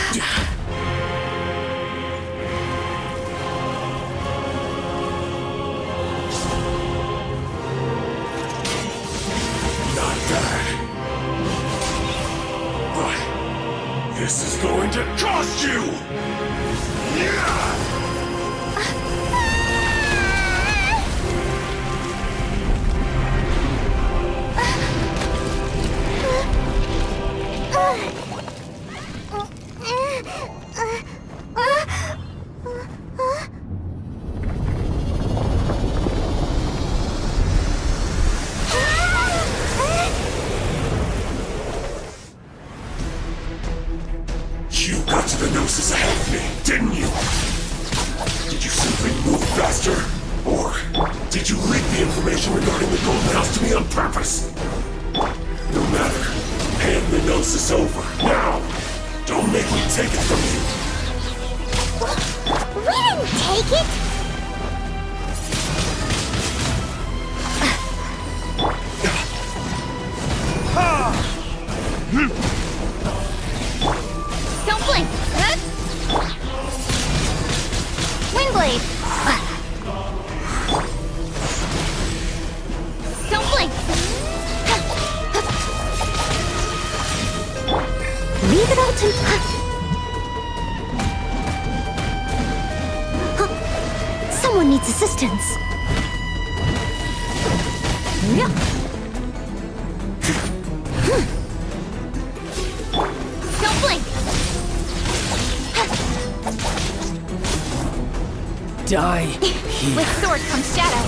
Not bad. But this is going to cost you! You got to the Gnosis ahead of me, didn't you? Did you simply move faster? Or did you leak the information regarding the Golden House to me on purpose? No matter. Hand the Gnosis over, now! Don't make me take it from you! We didn't take it! Don't blink! Windblade! Don't blink! Leave it all to... Someone needs assistance. Don't blink! Die here. With sword comes shadow.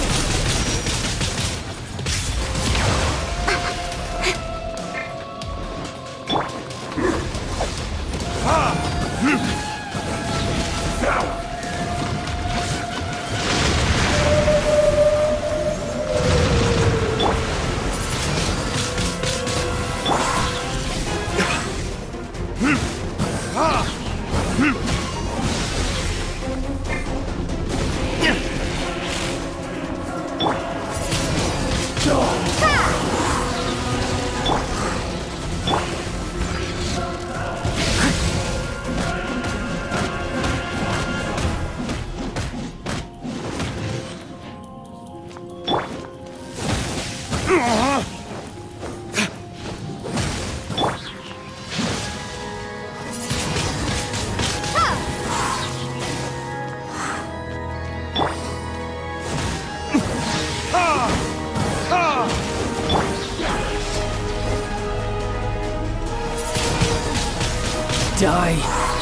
Die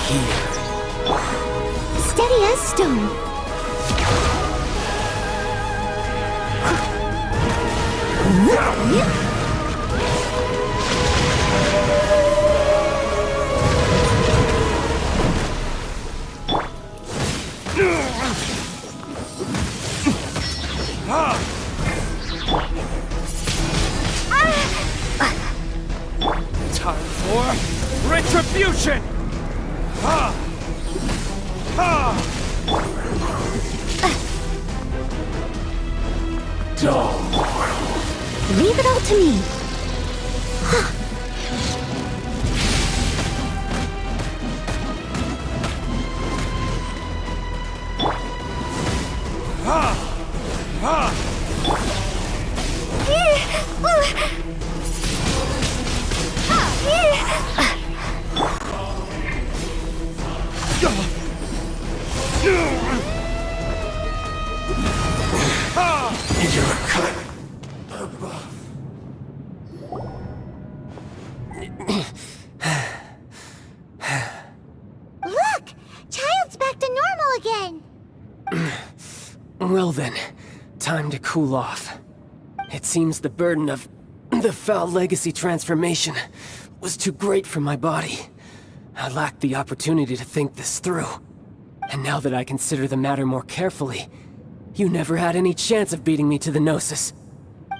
here. Steady as stone. Time for retribution! Leave it all to me. You're a cut above. Look! Child's back to normal again! Well then, time to cool off. It seems the burden of the foul legacy transformation was too great for my body. I lacked the opportunity to think this through. And now that I consider the matter more carefully, you never had any chance of beating me to the Gnosis.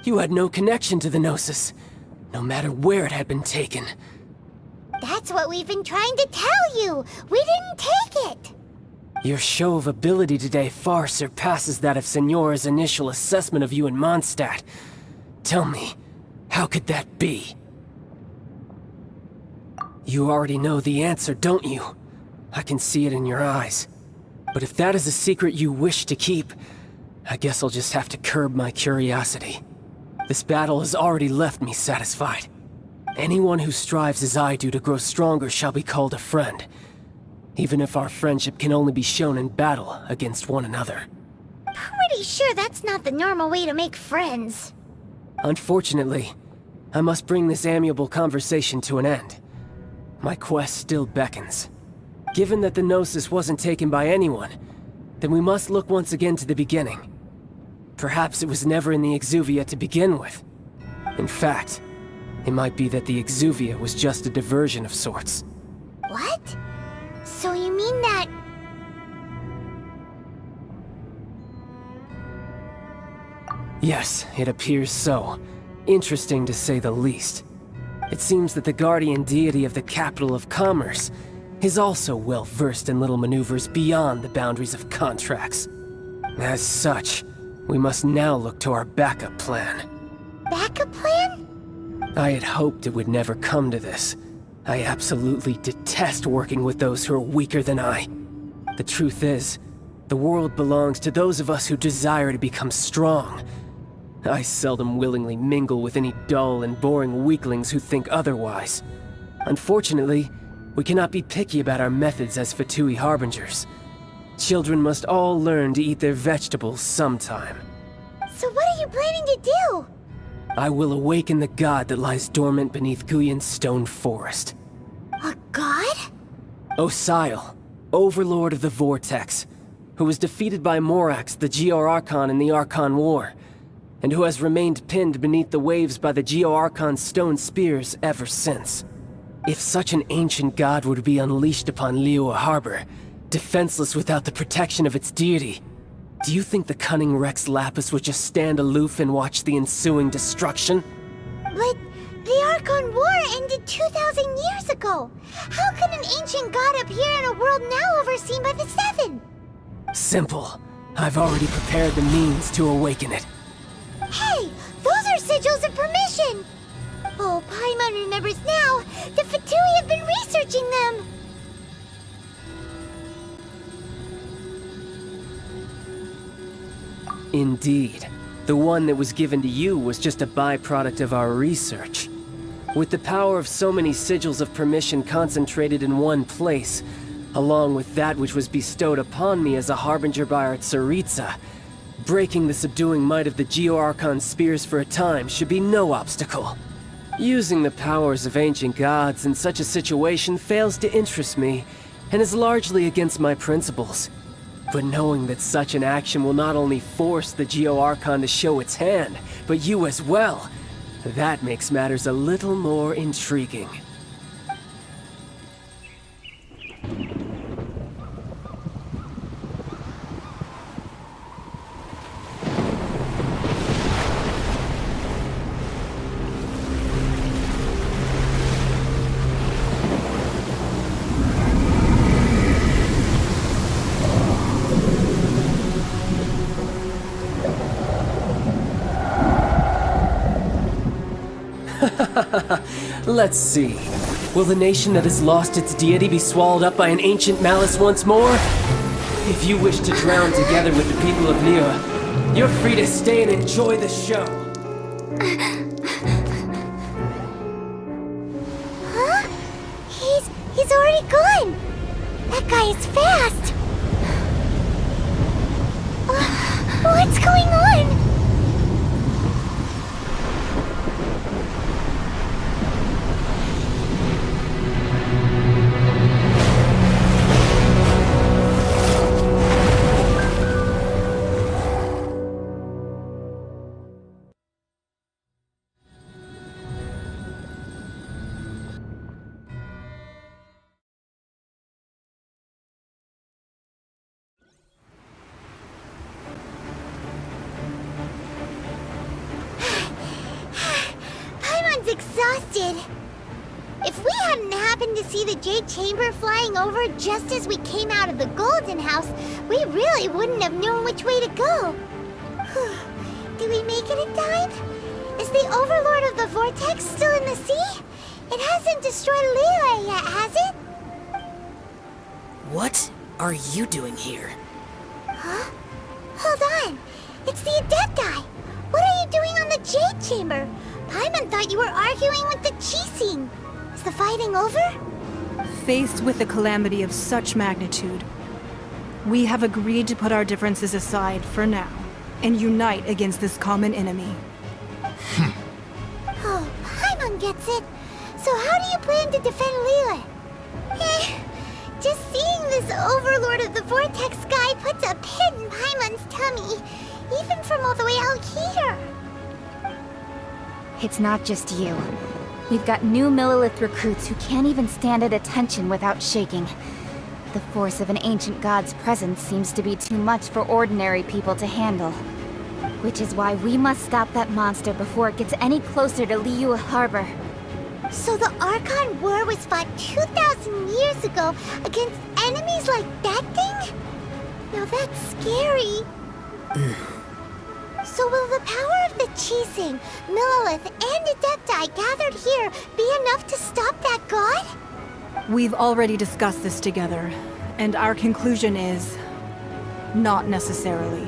You had no connection to the Gnosis, no matter where it had been taken. That's what we've been trying to tell you! We didn't take it! Your show of ability today far surpasses that of Signora's initial assessment of you in Mondstadt. Tell me, how could that be? You already know the answer, don't you? I can see it in your eyes. But if that is a secret you wish to keep, I guess I'll just have to curb my curiosity. This battle has already left me satisfied. Anyone who strives as I do to grow stronger shall be called a friend, even if our friendship can only be shown in battle against one another. Pretty sure that's not the normal way to make friends. Unfortunately, I must bring this amiable conversation to an end. My quest still beckons. Given that the Gnosis wasn't taken by anyone, then we must look once again to the beginning. Perhaps it was never in the Exuvia to begin with. In fact, it might be that the Exuvia was just a diversion of sorts. What? So you mean that... Yes, it appears so. Interesting to say the least. It seems that the guardian deity of the capital of commerce is also well versed in little maneuvers beyond the boundaries of contracts. As such, we must now look to our backup plan. Backup plan? I had hoped it would never come to this. I absolutely detest working with those who are weaker than I. The truth is, the world belongs to those of us who desire to become strong. I seldom willingly mingle with any dull and boring weaklings who think otherwise. Unfortunately, we cannot be picky about our methods as Fatui Harbingers. Children must all learn to eat their vegetables sometime. So what are you planning to do? I will awaken the god that lies dormant beneath Guyan's stone forest. A god? Osial, Overlord of the Vortex, who was defeated by Morax, the Geo-Archon in the Archon War, and who has remained pinned beneath the waves by the Geo-Archon's stone spears ever since. If such an ancient god were to be unleashed upon Liyue Harbor, defenseless without the protection of its deity, do you think the cunning Rex Lapis would just stand aloof and watch the ensuing destruction? But the Archon War ended 2,000 years ago. How can an ancient god appear in a world now overseen by the Seven? Simple. I've already prepared the means to awaken it. Hey, those are sigils of permission! Oh, Paimon remembers now. The Fatui have been researching them. Indeed. The one that was given to you was just a byproduct of our research. With the power of so many sigils of permission concentrated in one place, along with that which was bestowed upon me as a harbinger by our Tsaritsa, breaking the subduing might of the Geo-Archon spears for a time should be no obstacle. Using the powers of ancient gods in such a situation fails to interest me, and is largely against my principles. But knowing that such an action will not only force the Geo-Archon to show its hand, but you as well, that makes matters a little more intriguing. Let's see. Will the nation that has lost its deity be swallowed up by an ancient malice once more? If you wish to drown together with the people of Liyue, you're free to stay and enjoy the show. Huh? He's already gone. That guy is fast. What's going on? Exhausted. If we hadn't happened to see the Jade Chamber flying over just as we came out of the Golden House, we really wouldn't have known which way to go. Did we make it in time? Is the Overlord of the Vortex still in the sea? It hasn't destroyed Liyue yet, has it? What are you doing here? Huh? Hold on. It's the Adepti. What are you doing on the Jade Chamber? Paimon thought you were arguing with the Chising. Is the fighting over? Faced with a calamity of such magnitude, we have agreed to put our differences aside for now and unite against this common enemy. Oh, Paimon gets it. So how do you plan to defend Lila? Just seeing this Overlord of the Vortex guy puts a pit in Paimon's tummy, even from all the way out here. It's not just you. We've got new Millilith recruits who can't even stand at attention without shaking. The force of an ancient god's presence seems to be too much for ordinary people to handle. Which is why we must stop that monster before it gets any closer to Liyue Harbor. So the Archon War was fought 2,000 years ago against enemies like that thing? Now that's scary. So will the power of the Chising, Millilith, and Adepti gathered here be enough to stop that god? We've already discussed this together, and our conclusion is... not necessarily.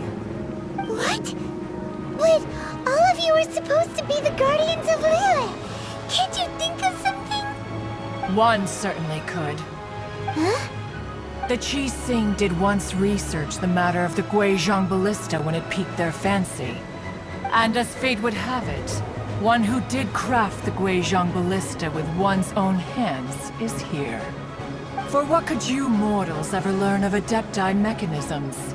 What? But all of you were supposed to be the guardians of Liyue. Can't you think of something? One certainly could. Huh? The Chising did once research the matter of the Guizhong Ballista when it piqued their fancy. And as fate would have it, one who did craft the Guizhong Ballista with one's own hands is here. For what could you mortals ever learn of Adepti mechanisms?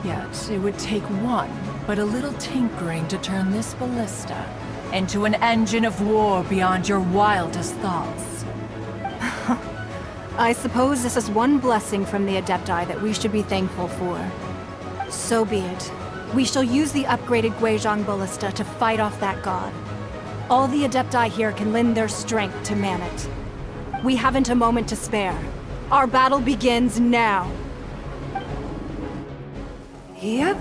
Yet, it would take one, but a little tinkering to turn this ballista into an engine of war beyond your wildest thoughts. I suppose this is one blessing from the Adepti that we should be thankful for. So be it. We shall use the upgraded Guizhong Ballista to fight off that god. All the Adepti here can lend their strength to man it. We haven't a moment to spare. Our battle begins now. Yep.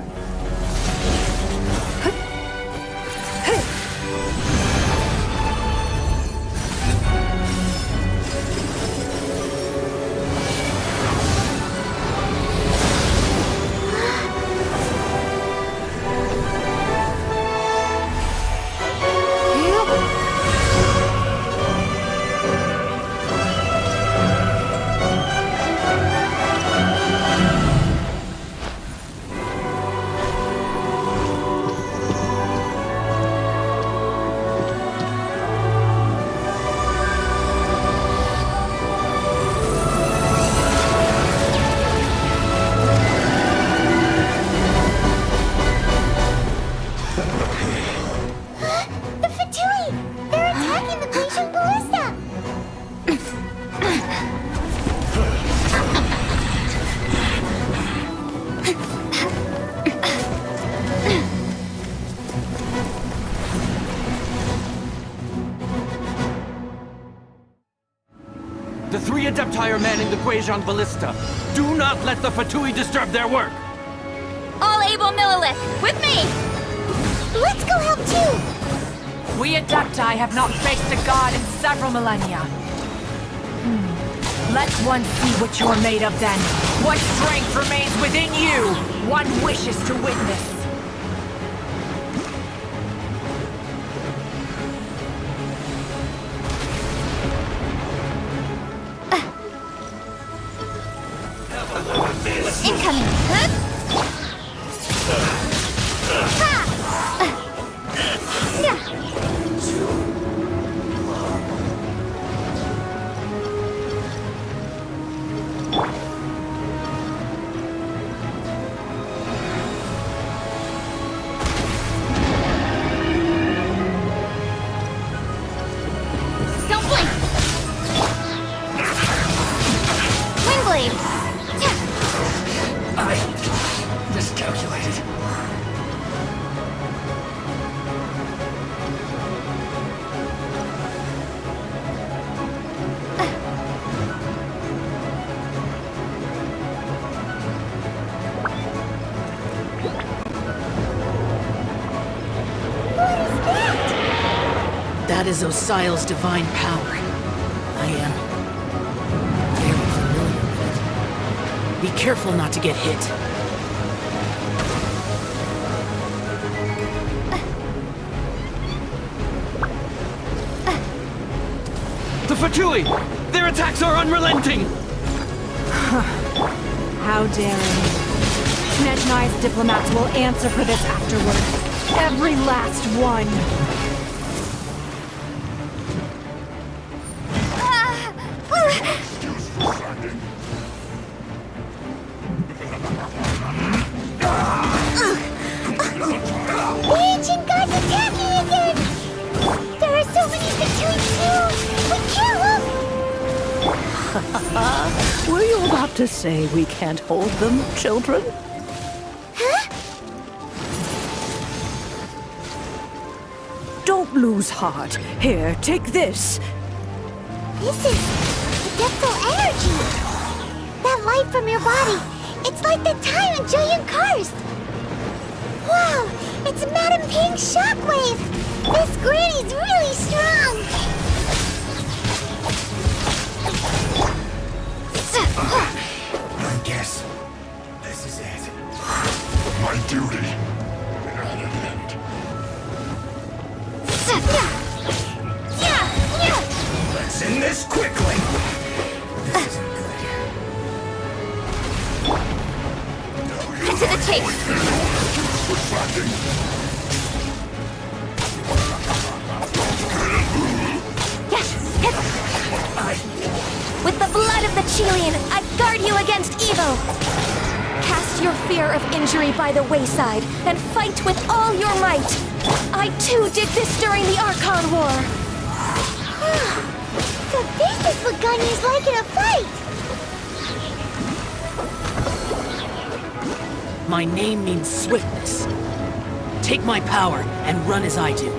The three Adepti are manning the Guizhong Ballista. Do not let the Fatui disturb their work! All able Millilith, with me! Let's go help too! We Adepti have not faced a god in several millennia. Let one see what you're made of then. What strength remains within you, one wishes to witness. Incoming! Don't blink! Windblade! I miscalculated. That is Osial's divine power. I am very familiar with it. Be careful not to get hit. The Fatui! Their attacks are unrelenting! How daring. Snezhnai's diplomats will answer for this afterward. Every last one. The ancient gods attacking again! There are so many Fatui too! We can't look! Were you about to say we can't hold them, children? Huh? Don't lose heart. Here, take this. This is adeptal energy! That light from your body, it's like the time in Julian Karst! Wow, it's Madame Ping's shockwave! This granny's really strong! I guess this is it. My duty at an end. Let's end this quickly. This isn't good. Cut to the chase. Refracting. With the blood of the Chelian, I guard you against evil! Cast your fear of injury by the wayside, and fight with all your might! I too did this during the Archon War! So this is what Ganyu's like in a fight! My name means swiftness. Take my power and run as I do.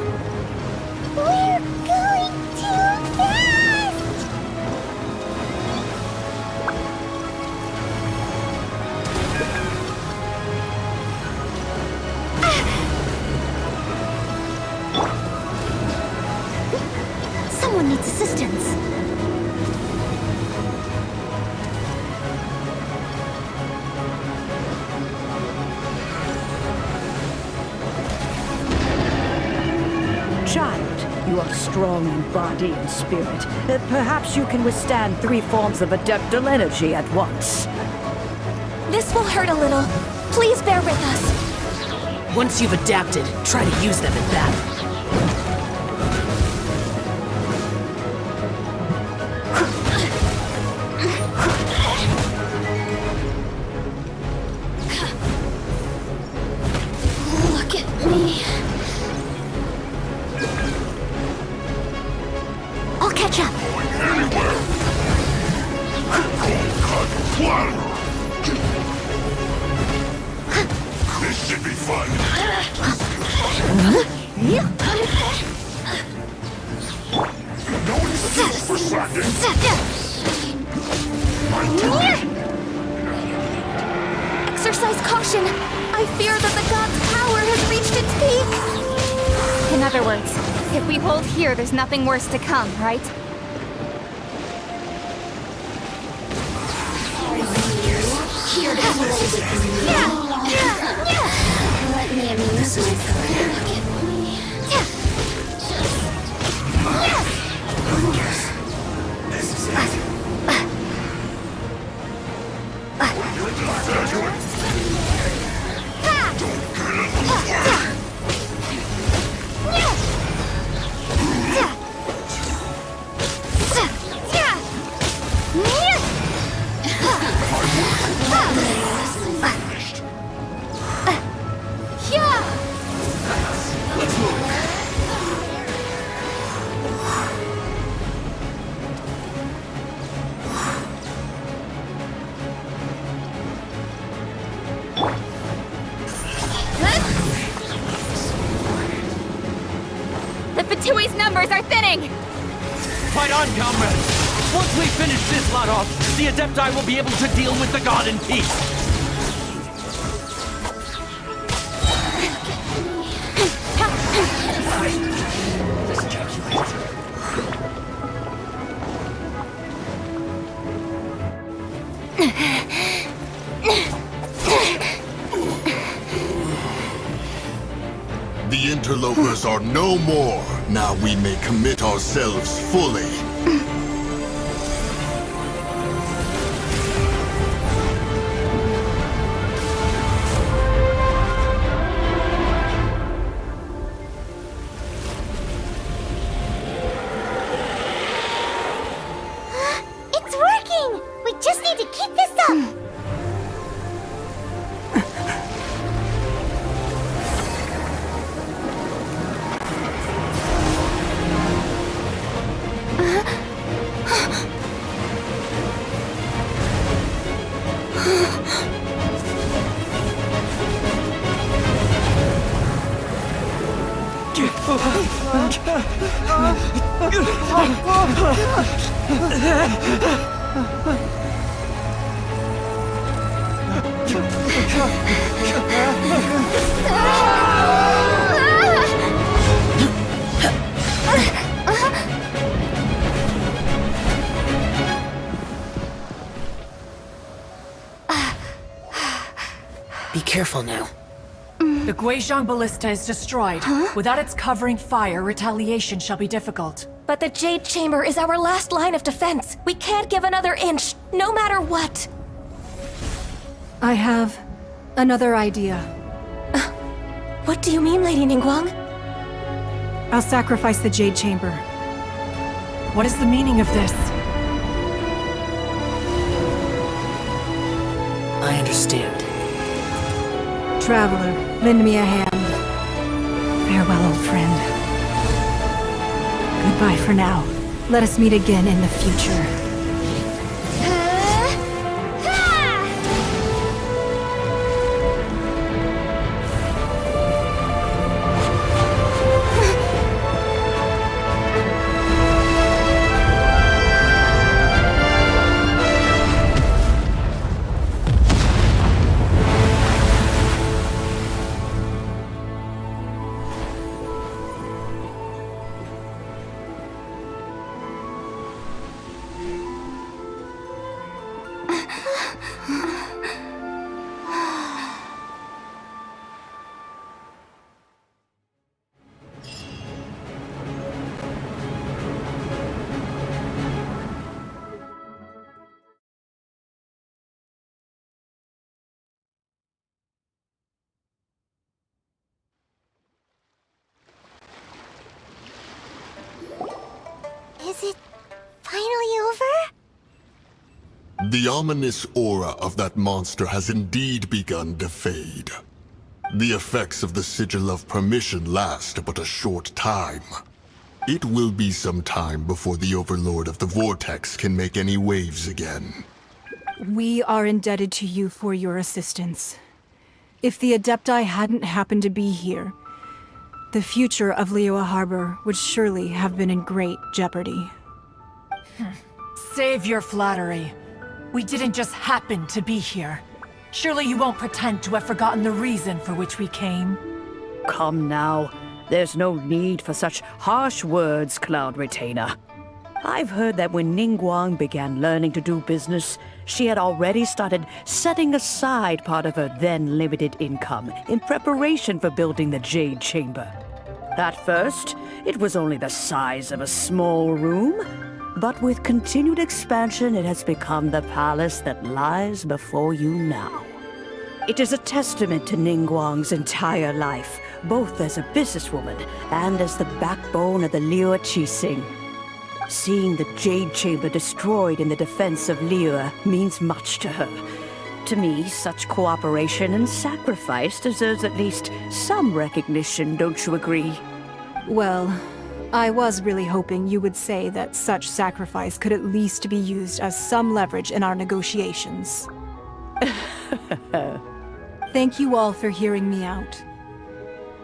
We're going too fast! Someone needs assistance. Child, you are strong in body and spirit. Perhaps you can withstand 3 forms of adeptal energy at once. This will hurt a little. Please bear with us. Once you've adapted, try to use them in battle. Look at me. I'll catch up. Anywhere. Cold cut platter. This should be fun. No excuse for slacking. My duty. Exercise caution. I fear that the god's power has reached its peak. In other words, if we hold here, there's nothing worse to come, right? Let me amuse myself. This is it. Let's move. The Fatui's numbers are thinning! Fight on, comrades! Once we finish this lot off, the Adepti will be able to deal with the god in peace! The interlopers are no more. Now we may commit ourselves fully. It's working! We just need to keep this up! Be careful now. The Guizhong Ballista is destroyed. Without its covering fire, retaliation shall be difficult. But the Jade Chamber is our last line of defense. We can't give another inch, no matter what. I have another idea. What do you mean, Lady Ningguang? I'll sacrifice the Jade Chamber. What is the meaning of this? I understand. Traveler, lend me a hand. Farewell, old friend. Goodbye for now. Let us meet again in the future. Is it finally over? The ominous aura of that monster has indeed begun to fade. The effects of the Sigil of Permission last but a short time. It will be some time before the Overlord of the Vortex can make any waves again. We are indebted to you for your assistance. If the Adepti hadn't happened to be here, the future of Liyue Harbor would surely have been in great jeopardy. Save your flattery. We didn't just happen to be here. Surely you won't pretend to have forgotten the reason for which we came. Come now. There's no need for such harsh words, Cloud Retainer. I've heard that when Ningguang began learning to do business, she had already started setting aside part of her then limited income in preparation for building the Jade Chamber. At first, it was only the size of a small room, but with continued expansion, it has become the palace that lies before you now. It is a testament to Ningguang's entire life, both as a businesswoman and as the backbone of the Liyue Qixing. Seeing the Jade Chamber destroyed in the defense of Liyue means much to her. To me, such cooperation and sacrifice deserves at least some recognition, don't you agree? Well, I was really hoping you would say that such sacrifice could at least be used as some leverage in our negotiations. Thank you all for hearing me out.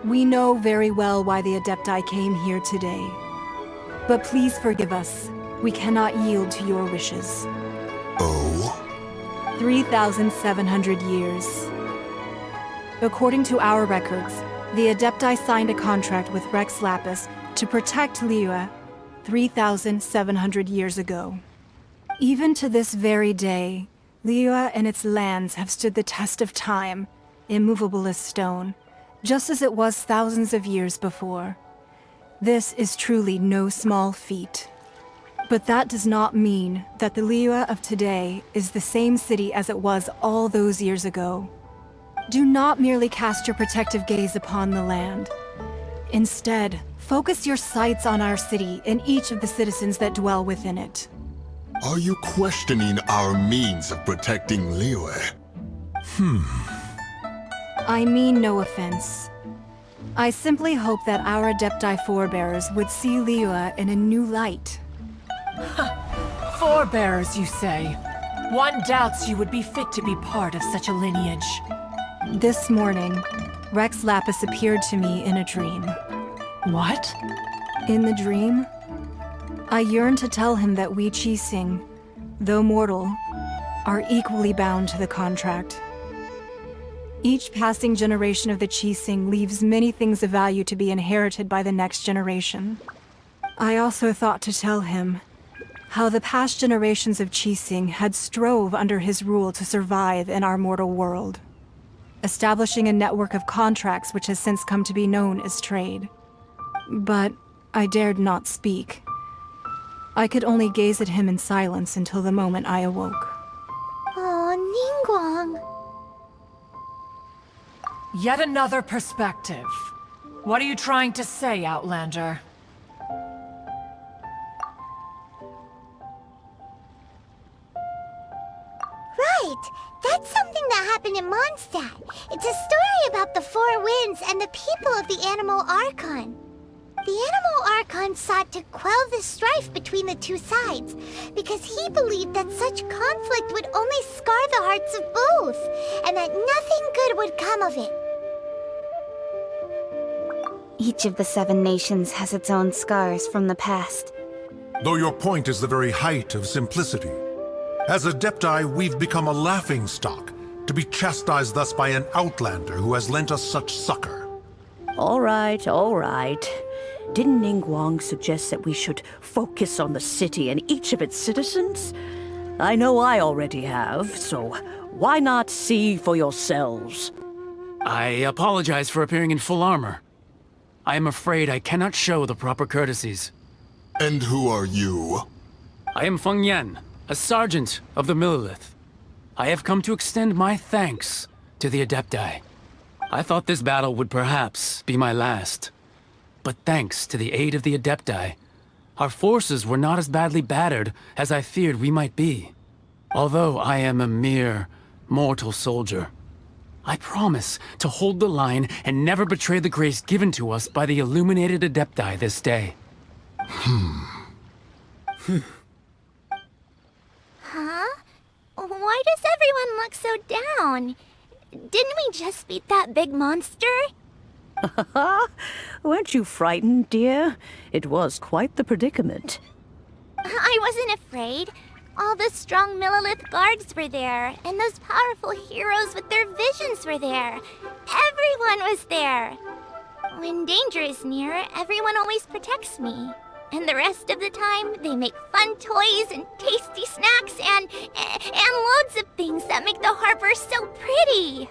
We know very well why the Adepti came here today. But please forgive us. We cannot yield to your wishes. Oh? 3,700 years. According to our records, the Adepti signed a contract with Rex Lapis to protect Liyue 3,700 years ago. Even to this very day, Liyue and its lands have stood the test of time, immovable as stone, just as it was thousands of years before. This is truly no small feat. But that does not mean that the Liyue of today is the same city as it was all those years ago. Do not merely cast your protective gaze upon the land. Instead, focus your sights on our city and each of the citizens that dwell within it. Are you questioning our means of protecting Liyue? I mean no offense. I simply hope that our Adepti forebears would see Liyue in a new light. Forebearers, you say? One doubts you would be fit to be part of such a lineage. This morning, Rex Lapis appeared to me in a dream. What? In the dream, I yearned to tell him that we Qixing, though mortal, are equally bound to the contract. Each passing generation of the Qixing leaves many things of value to be inherited by the next generation. I also thought to tell him how the past generations of Qixing had strove under his rule to survive in our mortal world, establishing a network of contracts which has since come to be known as trade. But I dared not speak. I could only gaze at him in silence until the moment I awoke. Oh, Ningguang. Yet another perspective. What are you trying to say, Outlander? Right! That's something that happened in Mondstadt. It's a story about the Four Winds and the people of the Animal Archon. The Animal Archon sought to quell the strife between the two sides, because he believed that such conflict would only scar the hearts of both, and that nothing good would come of it. Each of the 7 nations has its own scars from the past. Though your point is the very height of simplicity. As Adepti, we've become a laughingstock, to be chastised thus by an outlander who has lent us such succor. All right, all right. Didn't Ningguang suggest that we should focus on the city and each of its citizens? I know I already have, so why not see for yourselves? I apologize for appearing in full armor. I am afraid I cannot show the proper courtesies. And who are you? I am Feng Yan, a sergeant of the Millelith. I have come to extend my thanks to the Adepti. I thought this battle would perhaps be my last. But thanks to the aid of the Adepti, our forces were not as badly battered as I feared we might be. Although I am a mere mortal soldier, I promise to hold the line and never betray the grace given to us by the illuminated Adepti this day. Huh? Why does everyone look so down? Didn't we just beat that big monster? Weren't you frightened, dear? It was quite the predicament. I wasn't afraid. All the strong Millelith guards were there, and those powerful heroes with their visions were there. Everyone was there. When danger is near, everyone always protects me. And the rest of the time, they make fun toys and tasty snacks and loads of things that make the harbor so pretty.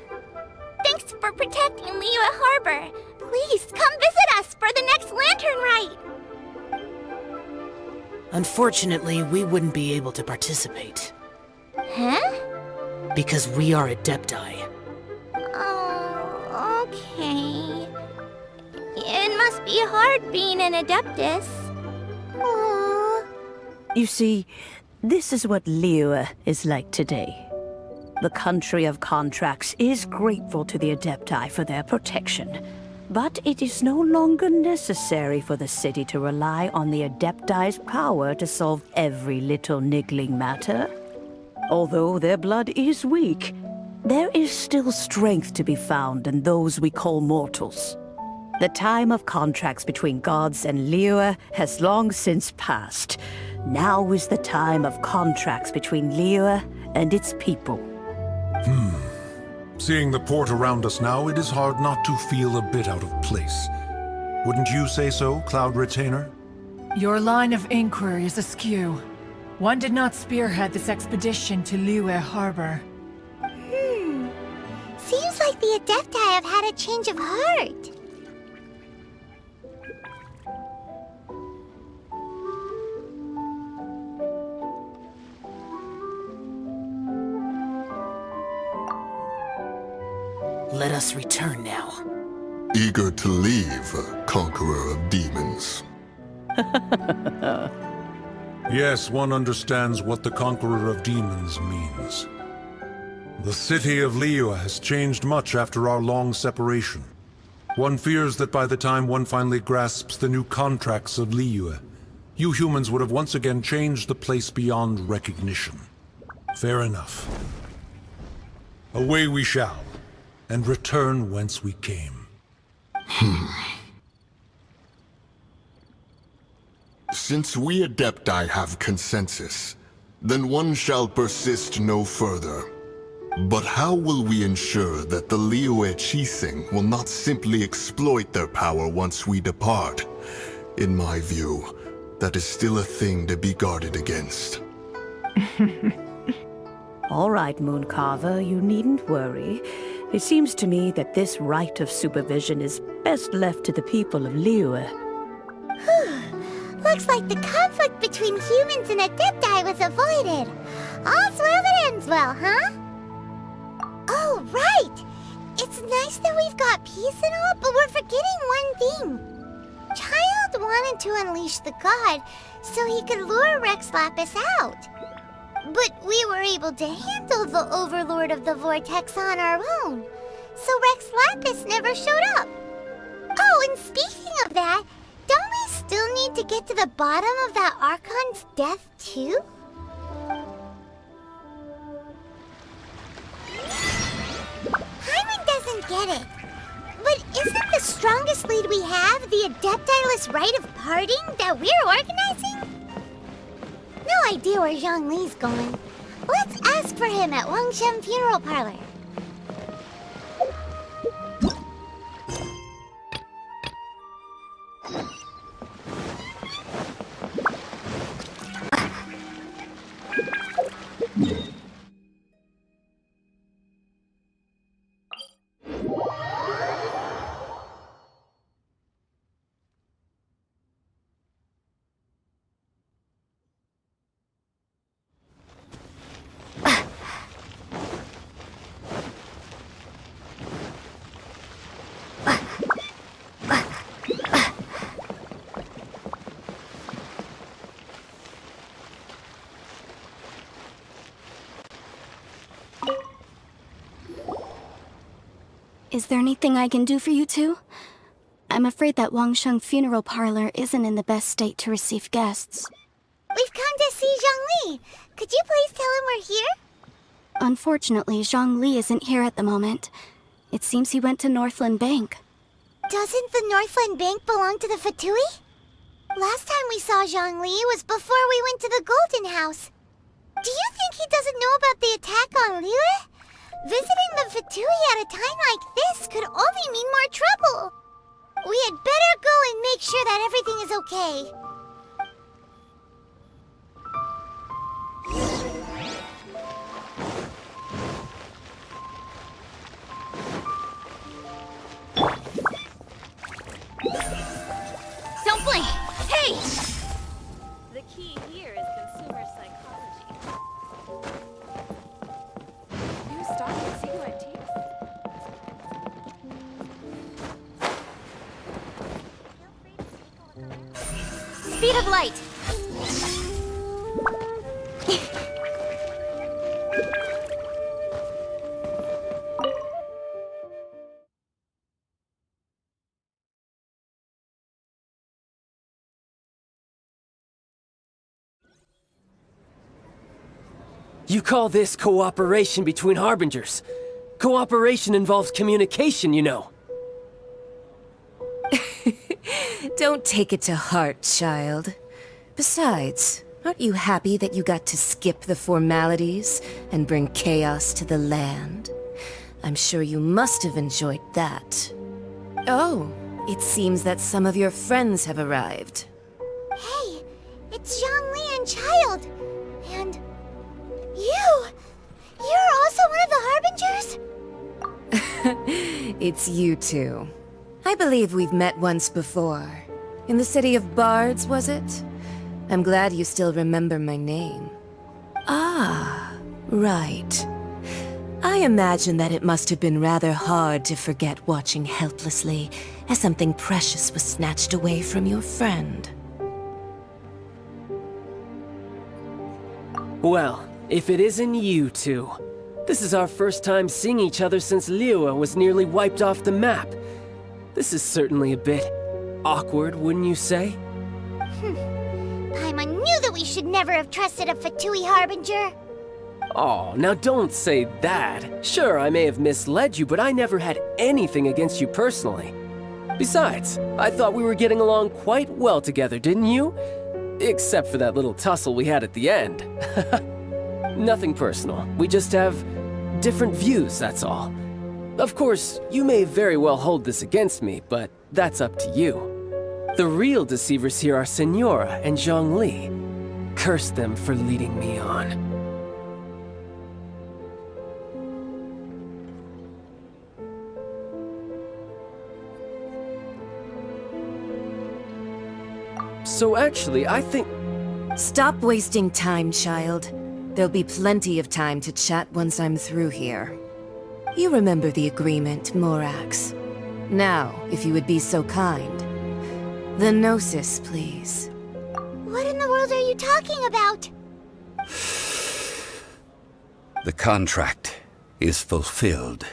Thanks for protecting Liyue Harbor. Please come visit us for the next lantern rite. Unfortunately, we wouldn't be able to participate. Huh? Because we are Adepti. Oh, okay. It must be hard being an Adeptus. Aww. You see, this is what Liyue is like today. The country of contracts is grateful to the Adepti for their protection. But it is no longer necessary for the city to rely on the Adepti's power to solve every little niggling matter. Although their blood is weak, there is still strength to be found in those we call mortals. The time of contracts between gods and Liyue has long since passed. Now is the time of contracts between Liyue and its people. Seeing the port around us now, it is hard not to feel a bit out of place. Wouldn't you say so, Cloud Retainer? Your line of inquiry is askew. One did not spearhead this expedition to Liyue Harbor. Seems like the Adepti have had a change of heart. Let us return now. Eager to leave, conqueror of demons. Yes, one understands what the Conqueror of Demons means. The city of Liyue has changed much after our long separation. One fears that by the time one finally grasps the new contracts of Liyue, you humans would have once again changed the place beyond recognition. Fair enough. Away we shall, and return whence we came. Since we Adepti have consensus, then one shall persist no further. But how will we ensure that the Liyue Qixing will not simply exploit their power once we depart? In my view, that is still a thing to be guarded against. All right, Mooncarver, you needn't worry. It seems to me that this right of supervision is best left to the people of Liyue. Looks like the conflict between humans and Adepti was avoided. All's well that ends well, huh? Oh, right! It's nice that we've got peace and all, but we're forgetting one thing. Child wanted to unleash the god so he could lure Rex Lapis out. But we were able to handle the Overlord of the Vortex on our own, so Rex Lapis never showed up. Oh, and speaking of that, don't we still need to get to the bottom of that Archon's death, too? Hyman doesn't get it. But isn't the strongest lead we have the Adepti-less rite of parting that we're organizing? No idea where Zhongli's going. Let's ask for him at Wangshen Funeral Parlor. Is there anything I can do for you two? I'm afraid that Wangshen Funeral Parlor isn't in the best state to receive guests. We've come to see Zhongli. Could you please tell him we're here? Unfortunately, Zhongli isn't here at the moment. It seems he went to Northland Bank. Doesn't the Northland Bank belong to the Fatui? Last time we saw Zhongli was before we went to the Golden House. Do you think he doesn't know about the attack on Liyue? Visiting the Fatui at a time like this could only mean more trouble. We had better go and make sure that everything is okay. Don't blink! Hey! The key here is consumer psychology. New stock in Sigu Antiques? Speed of light! You call this cooperation between Harbingers? Cooperation involves communication, you know. Don't take it to heart, child. Besides, aren't you happy that you got to skip the formalities and bring chaos to the land? I'm sure you must have enjoyed that. Oh, it seems that some of your friends have arrived. Hey, it's Zhongli and Child. You're also one of the Harbingers? It's you two. I believe we've met once before. In the City of Bards, was it? I'm glad you still remember my name. Ah, right. I imagine that it must have been rather hard to forget watching helplessly as something precious was snatched away from your friend. Well, if it isn't you two. This is our first time seeing each other since Liyue was nearly wiped off the map. This is certainly a bit awkward, wouldn't you say? Paimon knew that we should never have trusted a Fatui Harbinger. Oh, now don't say that. Sure, I may have misled you, but I never had anything against you personally. Besides, I thought we were getting along quite well together, didn't you? Except for that little tussle we had at the end. Nothing personal. We just have different views, that's all. Of course, you may very well hold this against me, but that's up to you. The real deceivers here are Senora and Zhongli. Curse them for leading me on. So actually, I think... Stop wasting time, child. There'll be plenty of time to chat once I'm through here. You remember the agreement, Morax. Now, if you would be so kind. The Gnosis, please. What in the world are you talking about? The contract is fulfilled.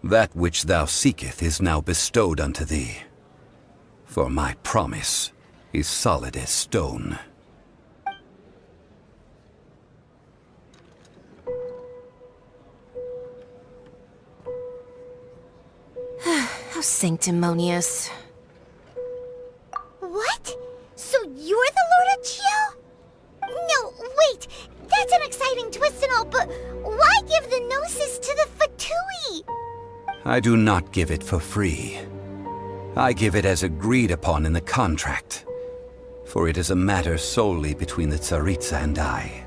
That which thou seeketh is now bestowed unto thee. For my promise is solid as stone. How sanctimonious. What? So you're the Lord of Chio? No, wait! That's an exciting twist and all, but why give the Gnosis to the Fatui? I do not give it for free. I give it as agreed upon in the contract, for it is a matter solely between the Tsaritsa and I.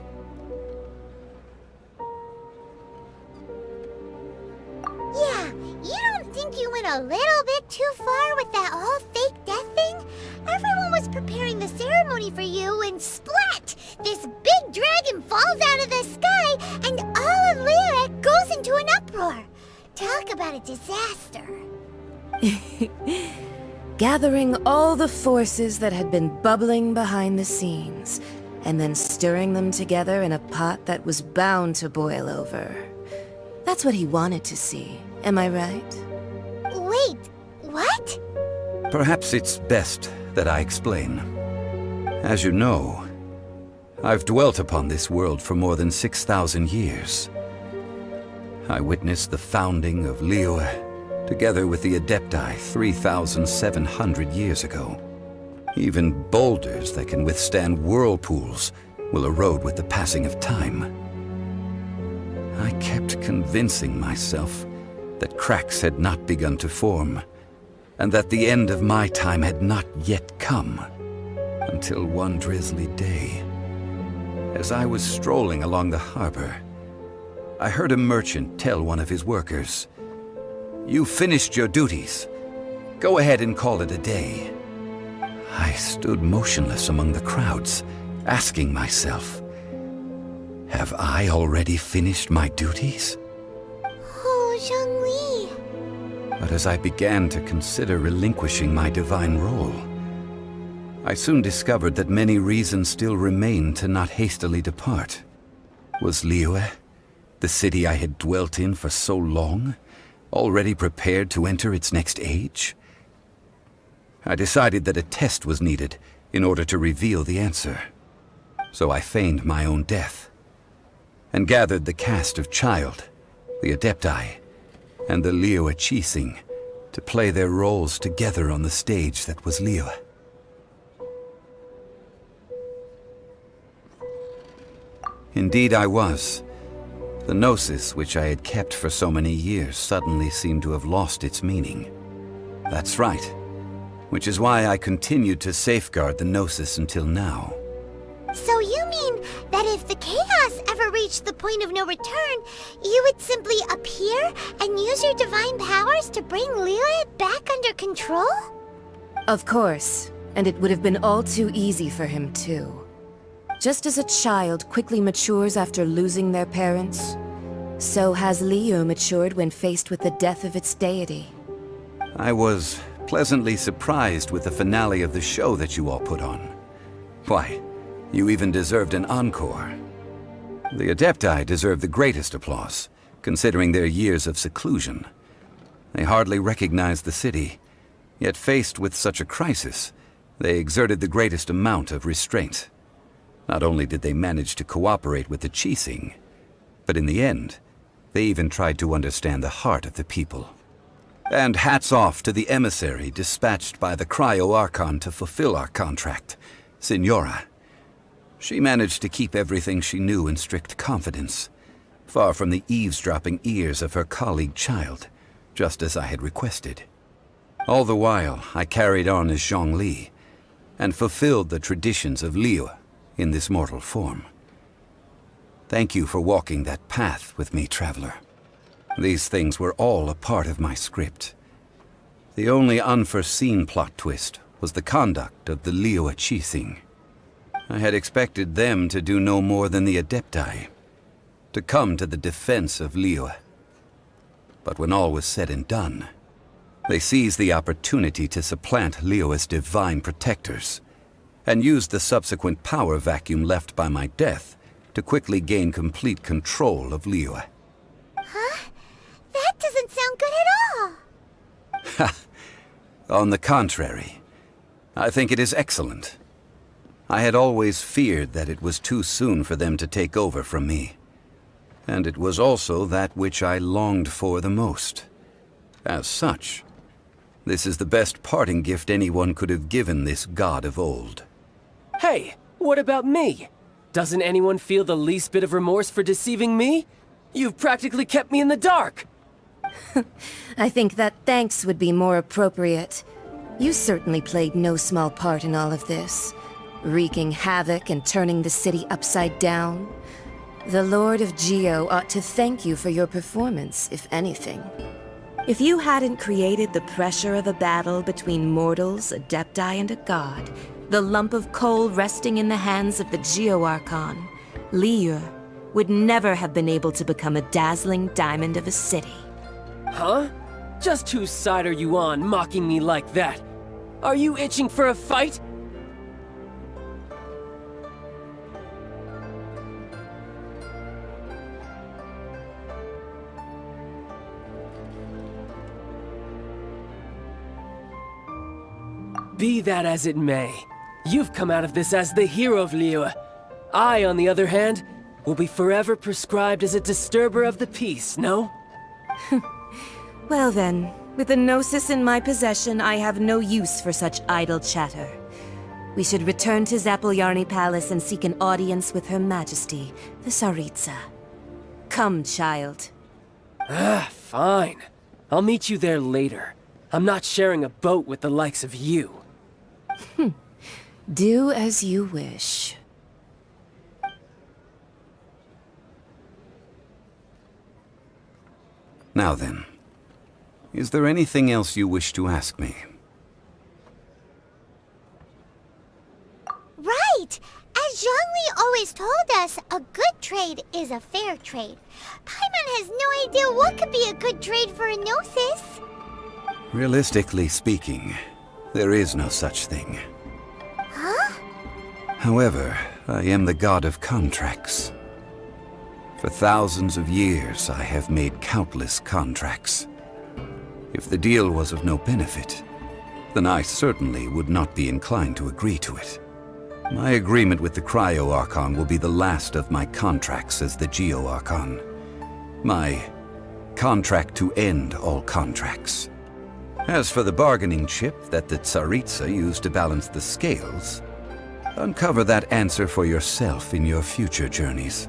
Yeah, you don't think you went a little bit too far with that whole fake death thing? Everyone was preparing the ceremony for you, and splat! This big dragon falls out of the sky, and all of Liyue goes into an uproar. Talk about a disaster. Gathering all the forces that had been bubbling behind the scenes, and then stirring them together in a pot that was bound to boil over. That's what he wanted to see, am I right? Wait, what? Perhaps it's best that I explain. As you know, I've dwelt upon this world for more than 6,000 years. I witnessed the founding of Liyue, together with the Adepti 3,700 years ago. Even boulders that can withstand whirlpools will erode with the passing of time. I kept convincing myself that cracks had not begun to form, and that the end of my time had not yet come, until one drizzly day. As I was strolling along the harbor, I heard a merchant tell one of his workers, "You've finished your duties. Go ahead and call it a day." I stood motionless among the crowds, asking myself, have I already finished my duties? Oh, Zhongli. But as I began to consider relinquishing my divine role, I soon discovered that many reasons still remained to not hastily depart. Was Liyue, the city I had dwelt in for so long, already prepared to enter its next age? I decided that a test was needed in order to reveal the answer. So I feigned my own death, and gathered the cast of Child, the Adepti, and the Liyue Qixing to play their roles together on the stage that was Liyue. Indeed I was. The Gnosis, which I had kept for so many years, suddenly seemed to have lost its meaning. That's right. Which is why I continued to safeguard the Gnosis until now. So you mean that if the chaos ever reached the point of no return, you would simply appear and use your divine powers to bring Lilith back under control? Of course, and it would have been all too easy for him too. Just as a child quickly matures after losing their parents, so has Liyue matured when faced with the death of its deity. I was pleasantly surprised with the finale of the show that you all put on. Why, you even deserved an encore. The Adepti deserve the greatest applause, considering their years of seclusion. They hardly recognized the city, yet faced with such a crisis, they exerted the greatest amount of restraint. Not only did they manage to cooperate with the Qixing, but in the end, they even tried to understand the heart of the people. And hats off to the emissary dispatched by the Cryo-Archon to fulfill our contract, Signora. She managed to keep everything she knew in strict confidence, far from the eavesdropping ears of her colleague child, just as I had requested. All the while, I carried on as Zhongli, and fulfilled the traditions of Liyue in this mortal form. Thank you for walking that path with me, Traveler. These things were all a part of my script. The only unforeseen plot twist was the conduct of the Liyue Qixing. I had expected them to do no more than the Adepti, to come to the defense of Liyue. But when all was said and done, they seized the opportunity to supplant Liyue's divine protectors, and used the subsequent power vacuum left by my death to quickly gain complete control of Liyue. Huh? That doesn't sound good at all! Ha! On the contrary, I think it is excellent. I had always feared that it was too soon for them to take over from me. And it was also that which I longed for the most. As such, this is the best parting gift anyone could have given this god of old. Hey, what about me? Doesn't anyone feel the least bit of remorse for deceiving me? You've practically kept me in the dark! I think that thanks would be more appropriate. You certainly played no small part in all of this, wreaking havoc and turning the city upside down. The Lord of Geo ought to thank you for your performance, if anything. If you hadn't created the pressure of a battle between mortals, Adepti, and a god, the lump of coal resting in the hands of the Geo-Archon, Liyue, would never have been able to become a dazzling diamond of a city. Huh? Just whose side are you on, mocking me like that? Are you itching for a fight? Be that as it may, you've come out of this as the hero of Liyue. I, on the other hand, will be forever prescribed as a disturber of the peace, no? Well then, with the Gnosis in my possession, I have no use for such idle chatter. We should return to Zapoljarny Palace and seek an audience with Her Majesty, the Tsaritsa. Come, child. Fine. I'll meet you there later. I'm not sharing a boat with the likes of you. Do as you wish. Now then, is there anything else you wish to ask me? Right! As Zhongli always told us, a good trade is a fair trade. Paimon has no idea what could be a good trade for a Gnosis. Realistically speaking, there is no such thing. Huh? However, I am the god of contracts. For thousands of years, I have made countless contracts. If the deal was of no benefit, then I certainly would not be inclined to agree to it. My agreement with the Cryo-Archon will be the last of my contracts as the Geo-Archon. My contract to end all contracts. As for the bargaining chip that the Tsaritsa used to balance the scales, uncover that answer for yourself in your future journeys.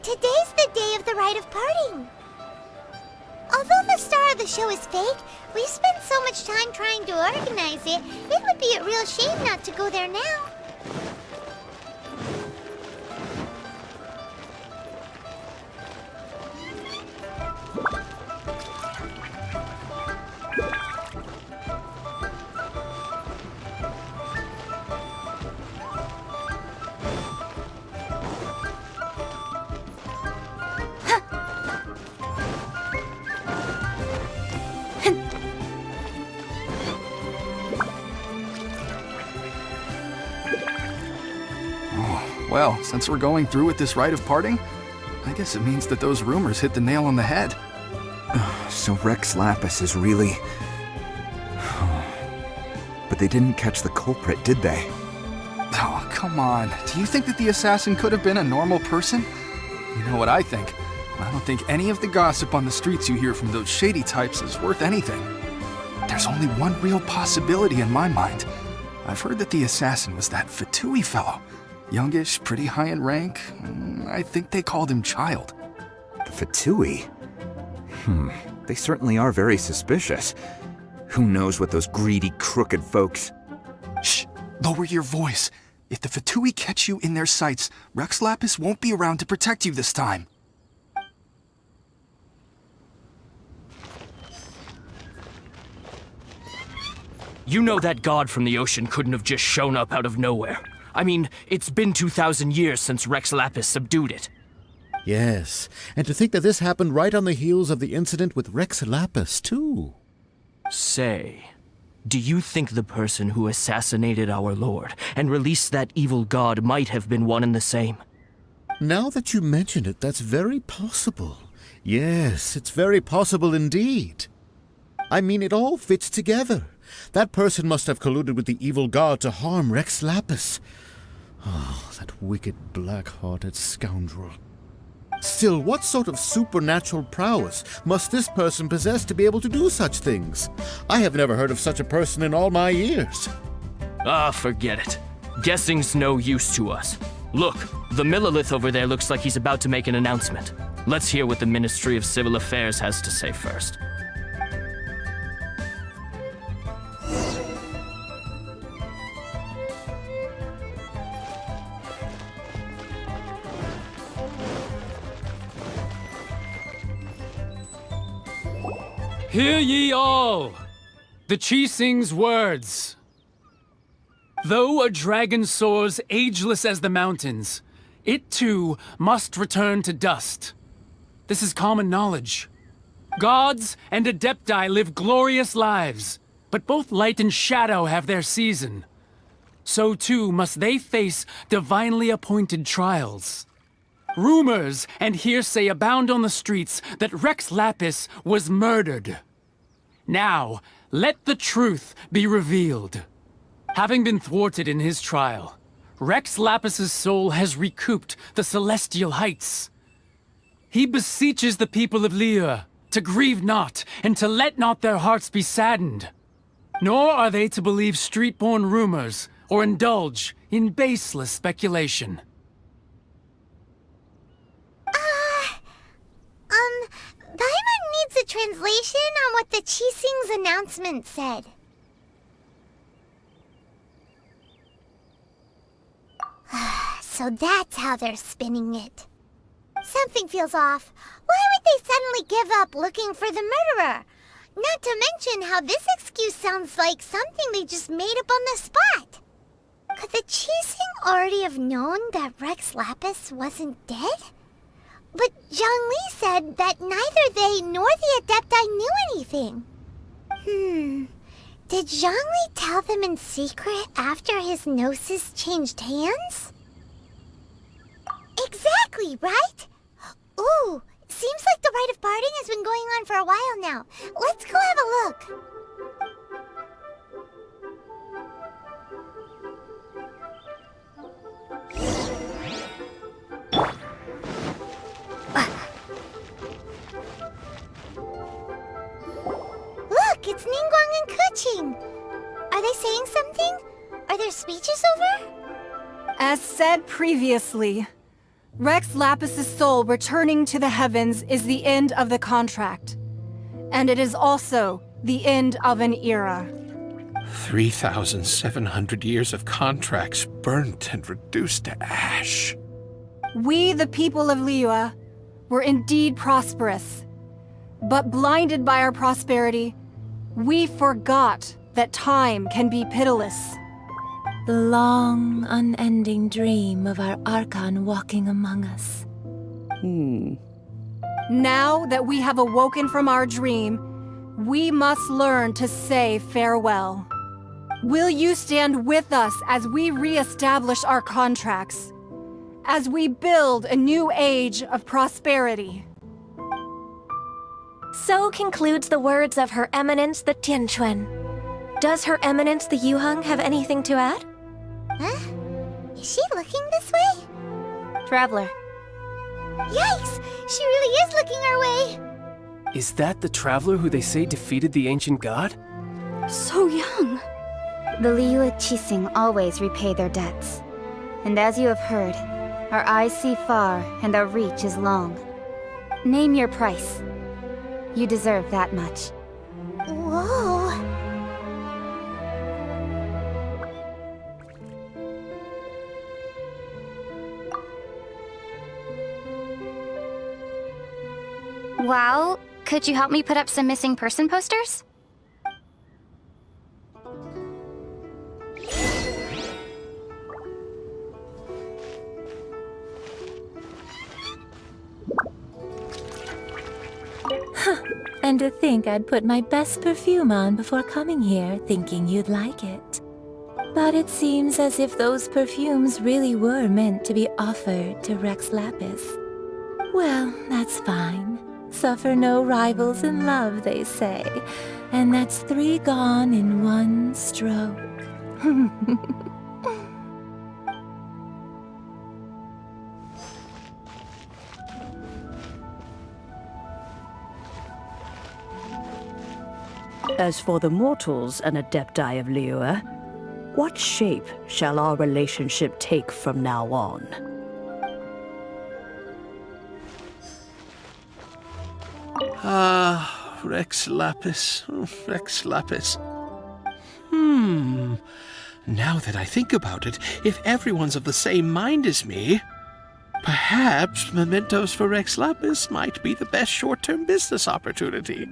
Today's the day of the rite of parting. Although the star of the show is fake, we've spent so much time trying to organize it, it would be a real shame not to go there now. Well, since we're going through with this rite of parting, I guess it means that those rumors hit the nail on the head. So Rex Lapis is really... But they didn't catch the culprit, did they? Oh, come on. Do you think that the assassin could have been a normal person? You know what I think? I don't think any of the gossip on the streets you hear from those shady types is worth anything. There's only one real possibility in my mind. I've heard that the assassin was that Fatui fellow. Youngish, pretty high in rank. I think they called him Child. The Fatui? They certainly are very suspicious. Who knows what those greedy, crooked folks... Shh! Lower your voice. If the Fatui catch you in their sights, Rex Lapis won't be around to protect you this time. You know that god from the ocean couldn't have just shown up out of nowhere. I mean, it's been 2,000 years since Rex Lapis subdued it. Yes, and to think that this happened right on the heels of the incident with Rex Lapis, too. Say, do you think the person who assassinated our lord and released that evil god might have been one and the same? Now that you mention it, that's very possible. Yes, it's very possible indeed. I mean, it all fits together. That person must have colluded with the evil god to harm Rex Lapis. Oh, that wicked, black-hearted scoundrel. Still, what sort of supernatural prowess must this person possess to be able to do such things? I have never heard of such a person in all my years. Forget it. Guessing's no use to us. Look, the Millilith over there looks like he's about to make an announcement. Let's hear what the Ministry of Civil Affairs has to say first. Hear ye all! The Qixing's words. Though a dragon soars ageless as the mountains, it too must return to dust. This is common knowledge. Gods and Adepti live glorious lives, but both light and shadow have their season. So too must they face divinely appointed trials. Rumors and hearsay abound on the streets that Rex Lapis was murdered. Now, let the truth be revealed. Having been thwarted in his trial, Rex Lapis's soul has recouped the celestial heights. He beseeches the people of Liyue to grieve not and to let not their hearts be saddened. Nor are they to believe street-born rumors or indulge in baseless speculation. Paimon needs a translation on what the Qixing's announcement said. So that's how they're spinning it. Something feels off. Why would they suddenly give up looking for the murderer? Not to mention how this excuse sounds like something they just made up on the spot. Could the Qixing already have known that Rex Lapis wasn't dead? But Zhongli said that neither they nor the Adepti knew anything. Did Zhongli tell them in secret after his gnosis changed hands? Exactly, right? Ooh, seems like the rite of parting has been going on for a while now. Let's go have a look. Look, it's Ningguang and Keqing. Are they saying something? Are their speeches over? As said previously, Rex Lapis's soul returning to the heavens is the end of the contract. And it is also the end of an era. 3,700 years of contracts burnt and reduced to ash. We, the people of Liyue, were indeed prosperous. But blinded by our prosperity, we forgot that time can be pitiless. The long, unending dream of our Archon walking among us. Now that we have awoken from our dream, we must learn to say farewell. Will you stand with us as we re-establish our contracts? As we build a new age of prosperity? So concludes the words of Her Eminence the Tianquan. Does Her Eminence the Yuheng have anything to add? Huh? Is she looking this way? Traveler. Yikes! She really is looking our way! Is that the traveler who they say defeated the ancient god? So young. The Liyue Qixing always repay their debts. And as you have heard, our eyes see far and our reach is long. Name your price. You deserve that much. Whoa! Well, could you help me put up some missing person posters? And to think I'd put my best perfume on before coming here, thinking you'd like it. But it seems as if those perfumes really were meant to be offered to Rex Lapis. Well, that's fine. Suffer no rivals in love, they say. And that's 3 gone in 1 stroke. As for the mortals and Adepti of Liyue, what shape shall our relationship take from now on? Rex Lapis. Rex Lapis. Now that I think about it, if everyone's of the same mind as me, perhaps mementos for Rex Lapis might be the best short-term business opportunity.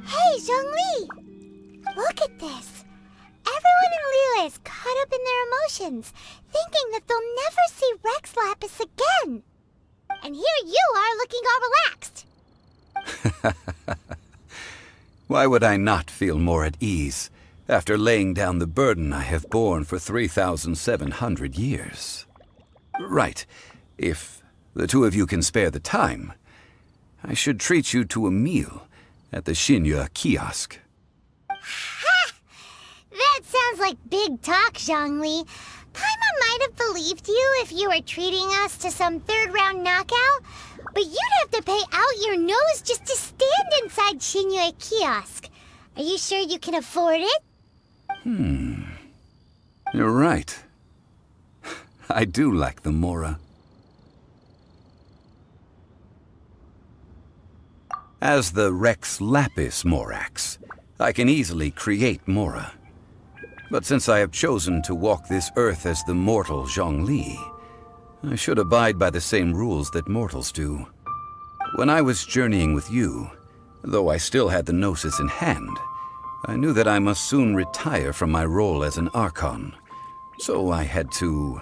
Hey, Zhongli! Look at this! Everyone in Liyue is caught up in their emotions, thinking that they'll never see Rex Lapis again. And here you are looking all relaxed. Why would I not feel more at ease after laying down the burden I have borne for 3,700 years? Right. If the two of you can spare the time, I should treat you to a meal at the Xinyue kiosk. Ha! That sounds like big talk, Zhongli. Paimon might have believed you if you were treating us to some third-round knockout, but you'd have to pay out your nose just to stand inside Xinyue kiosk. Are you sure you can afford it? You're right. I do like the Mora. As the Rex Lapis Morax, I can easily create Mora. But since I have chosen to walk this earth as the mortal Zhongli, I should abide by the same rules that mortals do. When I was journeying with you, though I still had the Gnosis in hand, I knew that I must soon retire from my role as an Archon, so I had to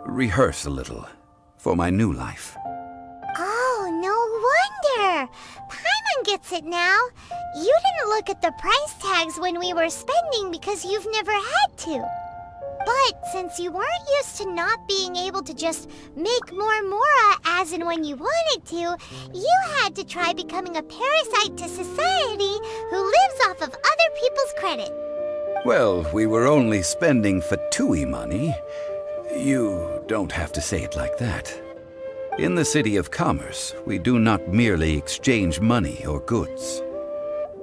rehearse a little for my new life. Oh, no wonder! Paimon gets it now. You didn't look at the price tags when we were spending because you've never had to. But since you weren't used to not being able to just make more Mora as and when you wanted to, you had to try becoming a parasite to society who lives off of other people's credit. Well, we were only spending Fatui money. You don't have to say it like that. In the City of Commerce, we do not merely exchange money or goods.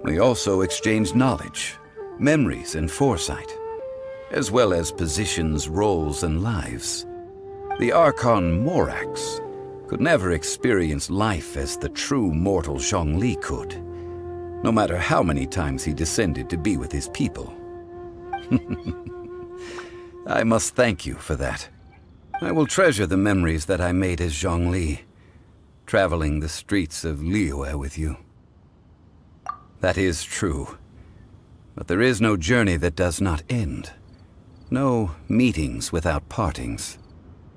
We also exchange knowledge, memories, and foresight, as well as positions, roles, and lives. The Archon Morax could never experience life as the true mortal Zhongli could, no matter how many times he descended to be with his people. I must thank you for that. I will treasure the memories that I made as Zhongli, traveling the streets of Liyue with you. That is true. But there is no journey that does not end. No meetings without partings.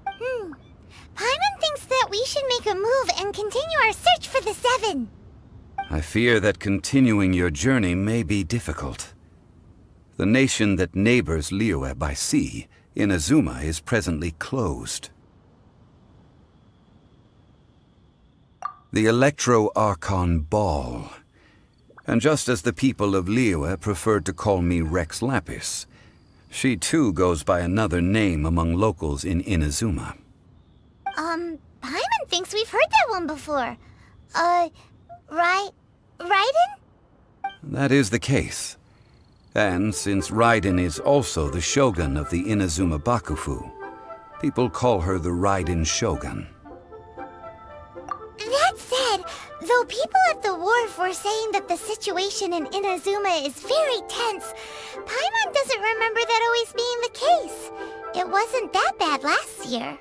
Paimon thinks that we should make a move and continue our search for the Seven. I fear that continuing your journey may be difficult. The nation that neighbors Liyue by sea, Inazuma, is presently closed. The Electro-Archon Ball. And just as the people of Liyue preferred to call me Rex Lapis, she too goes by another name among locals in Inazuma. Paimon thinks we've heard that one before. Raiden? That is the case. And since Raiden is also the Shogun of the Inazuma Bakufu, people call her the Raiden Shogun. That said, though people at the wharf were saying that the situation in Inazuma is very tense, Paimon doesn't remember that always being the case. It wasn't that bad last year.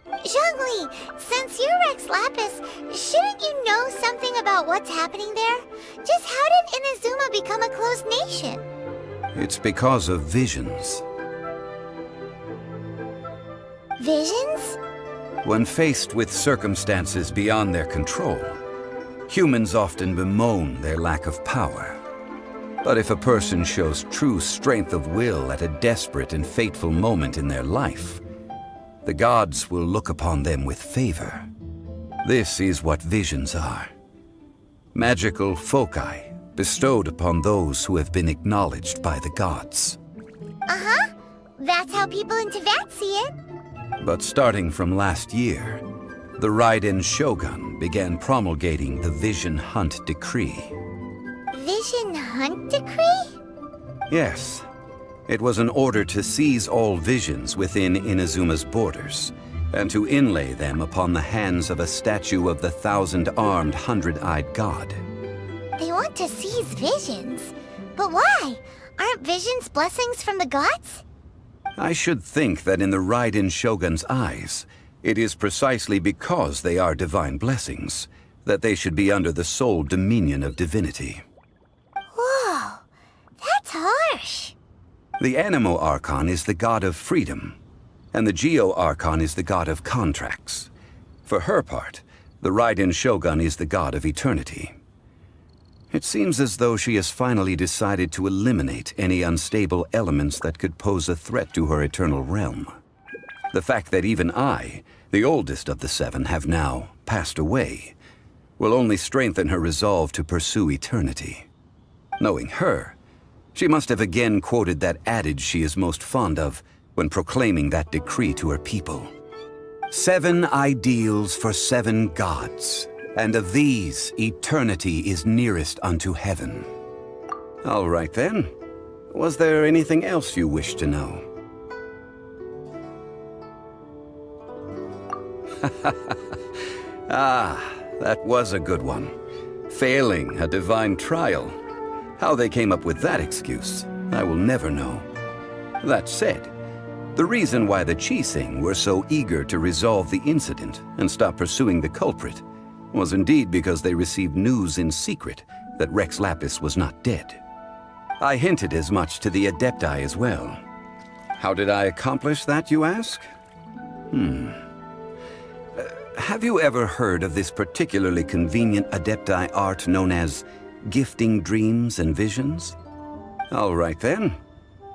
Zhongli, since you're Rex Lapis, shouldn't you know something about what's happening there? Just how did Inazuma become a closed nation? It's because of visions. Visions? When faced with circumstances beyond their control, humans often bemoan their lack of power. But if a person shows true strength of will at a desperate and fateful moment in their life, the gods will look upon them with favor. This is what visions are. Magical foci bestowed upon those who have been acknowledged by the gods. Uh-huh. That's how people in Teyvat see it. But starting from last year, the Raiden Shogun began promulgating the Vision Hunt Decree. Vision Hunt Decree? Yes. It was an order to seize all visions within Inazuma's borders, and to inlay them upon the hands of a statue of the 1,000-armed, 100-eyed god. They want to seize visions. But why? Aren't visions blessings from the gods? I should think that in the Raiden Shogun's eyes, it is precisely because they are divine blessings that they should be under the sole dominion of divinity. Whoa, that's harsh. The Anemo Archon is the god of freedom, and the Geo Archon is the god of contracts. For her part, the Raiden Shogun is the god of eternity. It seems as though she has finally decided to eliminate any unstable elements that could pose a threat to her eternal realm. The fact that even I, the oldest of the seven, have now passed away, will only strengthen her resolve to pursue eternity. Knowing her, she must have again quoted that adage she is most fond of when proclaiming that decree to her people. 7 ideals for 7 gods. And of these, eternity is nearest unto heaven. All right then. Was there anything else you wished to know? Ah, that was a good one. Failing a divine trial. How they came up with that excuse, I will never know. That said, the reason why the Qixing were so eager to resolve the incident and stop pursuing the culprit was indeed because they received news in secret that Rex Lapis was not dead. I hinted as much to the Adepti as well. How did I accomplish that, you ask? Have you ever heard of this particularly convenient Adepti art known as gifting dreams and visions? All right then.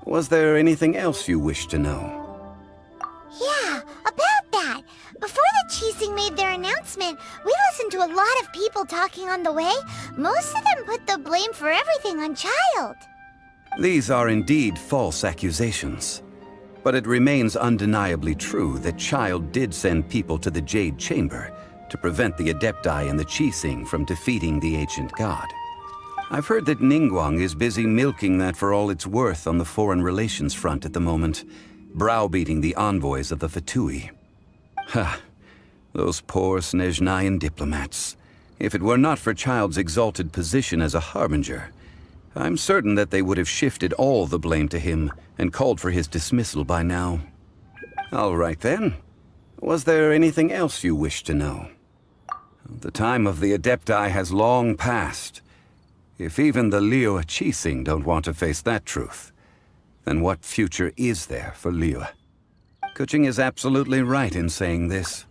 Was there anything else you wished to know? Yeah, about that. Before the Qixing made their announcement, we listened to a lot of people talking on the way. Most of them put the blame for everything on Child. These are indeed false accusations. But it remains undeniably true that Child did send people to the Jade Chamber to prevent the Adepti and the Qixing from defeating the ancient god. I've heard that Ningguang is busy milking that for all it's worth on the foreign relations front at the moment, browbeating the envoys of the Fatui. Ha! Those poor Snezhnayan diplomats. If it were not for Child's exalted position as a harbinger, I'm certain that they would have shifted all the blame to him and called for his dismissal by now. All right then. Was there anything else you wished to know? The time of the Adepti has long passed. If even the Liyue Qixing don't want to face that truth, then what future is there for Liyue? Kuching is absolutely right in saying this.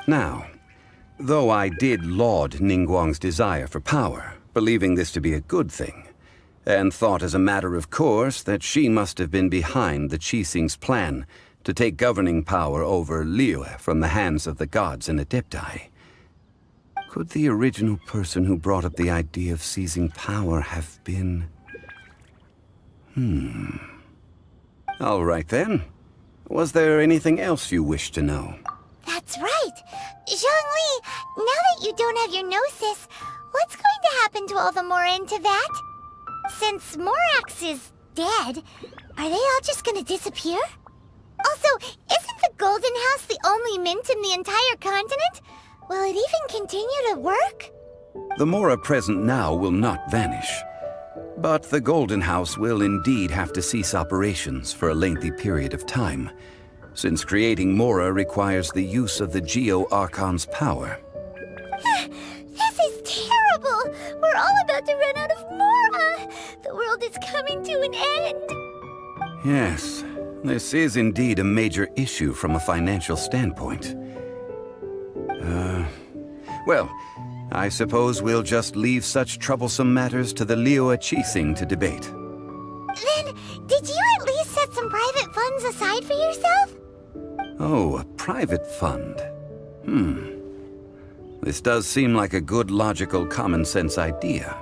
Now, though I did laud Ningguang's desire for power, believing this to be a good thing, and thought as a matter of course that she must have been behind the Qixing's plan to take governing power over Liyue from the hands of the gods and Adepti, could the original person who brought up the idea of seizing power have been... All right then. Was there anything else you wished to know? That's right. Zhongli, now that you don't have your gnosis, what's going to happen to all the Mora in Teyvat? Since Morax is dead, are they all just gonna disappear? Also, isn't the Golden House the only mint in the entire continent? Will it even continue to work? The Mora present now will not vanish. But the Golden House will indeed have to cease operations for a lengthy period of time, since creating Mora requires the use of the Geo-Archon's power. This is terrible! We're all about to run out of Mora! The world is coming to an end! Yes, this is indeed a major issue from a financial standpoint. Well, I suppose we'll just leave such troublesome matters to the Liyue Qixing to debate. Then, did you at least set some private funds aside for yourself? Oh, a private fund. This does seem like a good, logical, common-sense idea.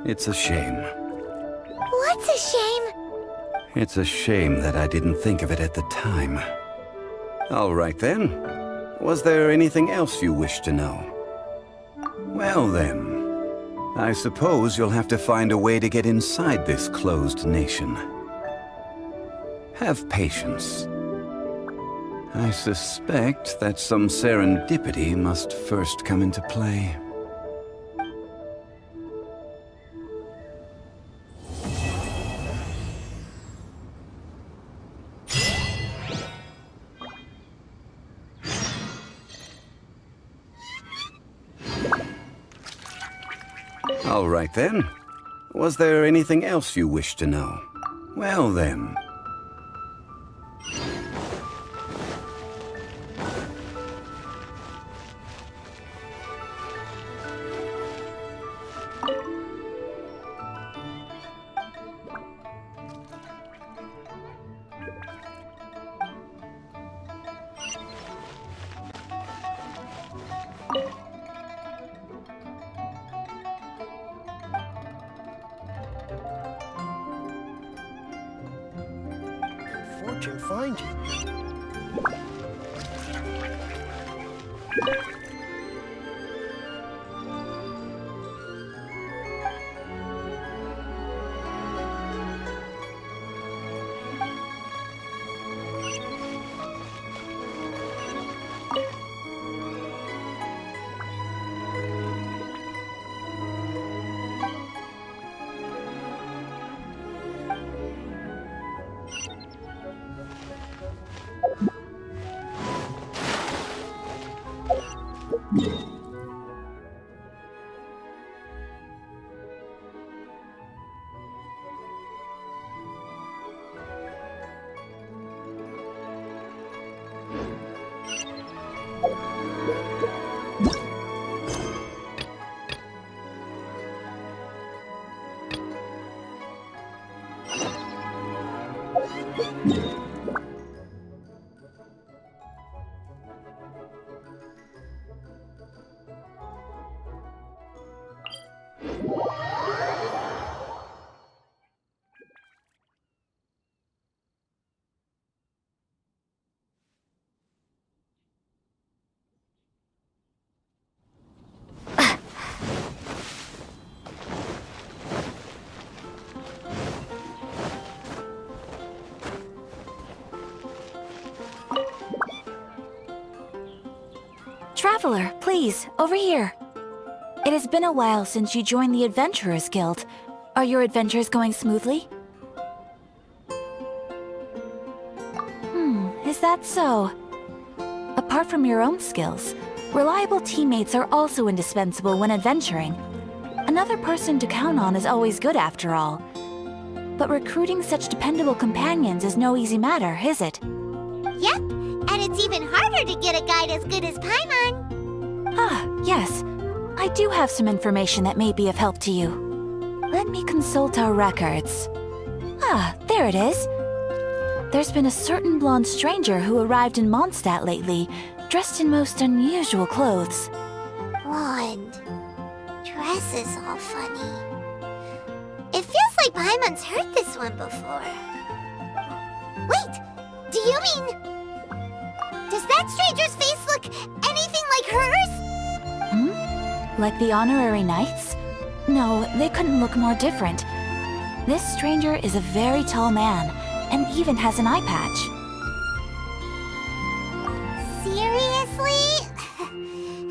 It's a shame. What's a shame? It's a shame that I didn't think of it at the time. All right then. Was there anything else you wished to know? Well then, I suppose you'll have to find a way to get inside this closed nation. Have patience. I suspect that some serendipity must first come into play. All right then. Was there anything else you wished to know? Well then. Fortune find you. Traveler, please, over here. It has been a while since you joined the Adventurers Guild. Are your adventures going smoothly? Is that so? Apart from your own skills, reliable teammates are also indispensable when adventuring. Another person to count on is always good after all. But recruiting such dependable companions is no easy matter, is it? Yep, and it's even harder to get a guide as good as Paimon. Ah, yes. I do have some information that may be of help to you. Let me consult our records. Ah, there it is. There's been a certain blonde stranger who arrived in Mondstadt lately, dressed in most unusual clothes. Blonde. Dresses all funny. It feels like Paimon's heard this one before. Wait! Do you mean... Does that stranger's face look anything like hers? Like the honorary knights? No, they couldn't look more different. This stranger is a very tall man, and even has an eye patch. Seriously?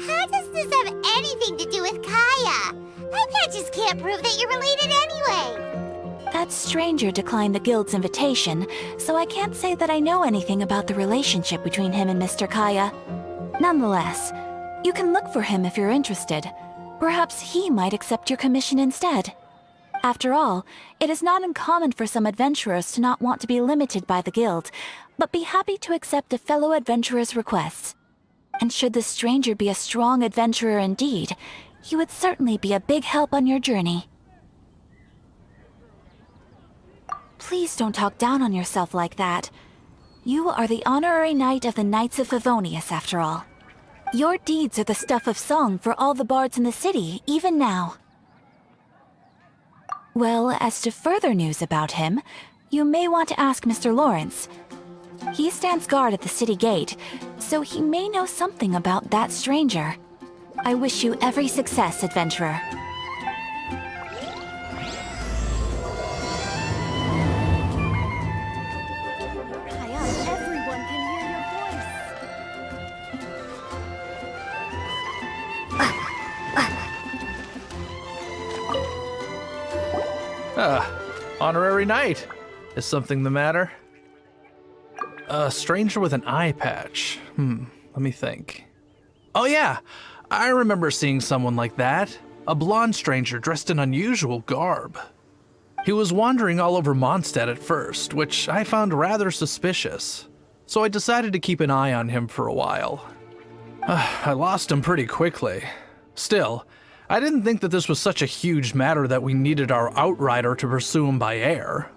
How does this have anything to do with Kaya? Eye patches can't prove that you're related anyway. That stranger declined the guild's invitation, so I can't say that I know anything about the relationship between him and Mr. Kaya. Nonetheless, you can look for him if you're interested. Perhaps he might accept your commission instead. After all, it is not uncommon for some adventurers to not want to be limited by the guild, but be happy to accept a fellow adventurer's requests. And should the stranger be a strong adventurer indeed, he would certainly be a big help on your journey. Please don't talk down on yourself like that. You are the honorary knight of the Knights of Favonius, after all. Your deeds are the stuff of song for all the bards in the city, even now. Well, as to further news about him, you may want to ask Mr. Lawrence. He stands guard at the city gate, so he may know something about that stranger. I wish you every success, adventurer. Everyone can hear your Honorary knight. Is something the matter? A stranger with an eye patch. Let me think. Oh yeah, I remember seeing someone like that. A blonde stranger dressed in unusual garb. He was wandering all over Mondstadt at first, which I found rather suspicious. So I decided to keep an eye on him for a while. I lost him pretty quickly. Still, I didn't think that this was such a huge matter that we needed our outrider to pursue him by air.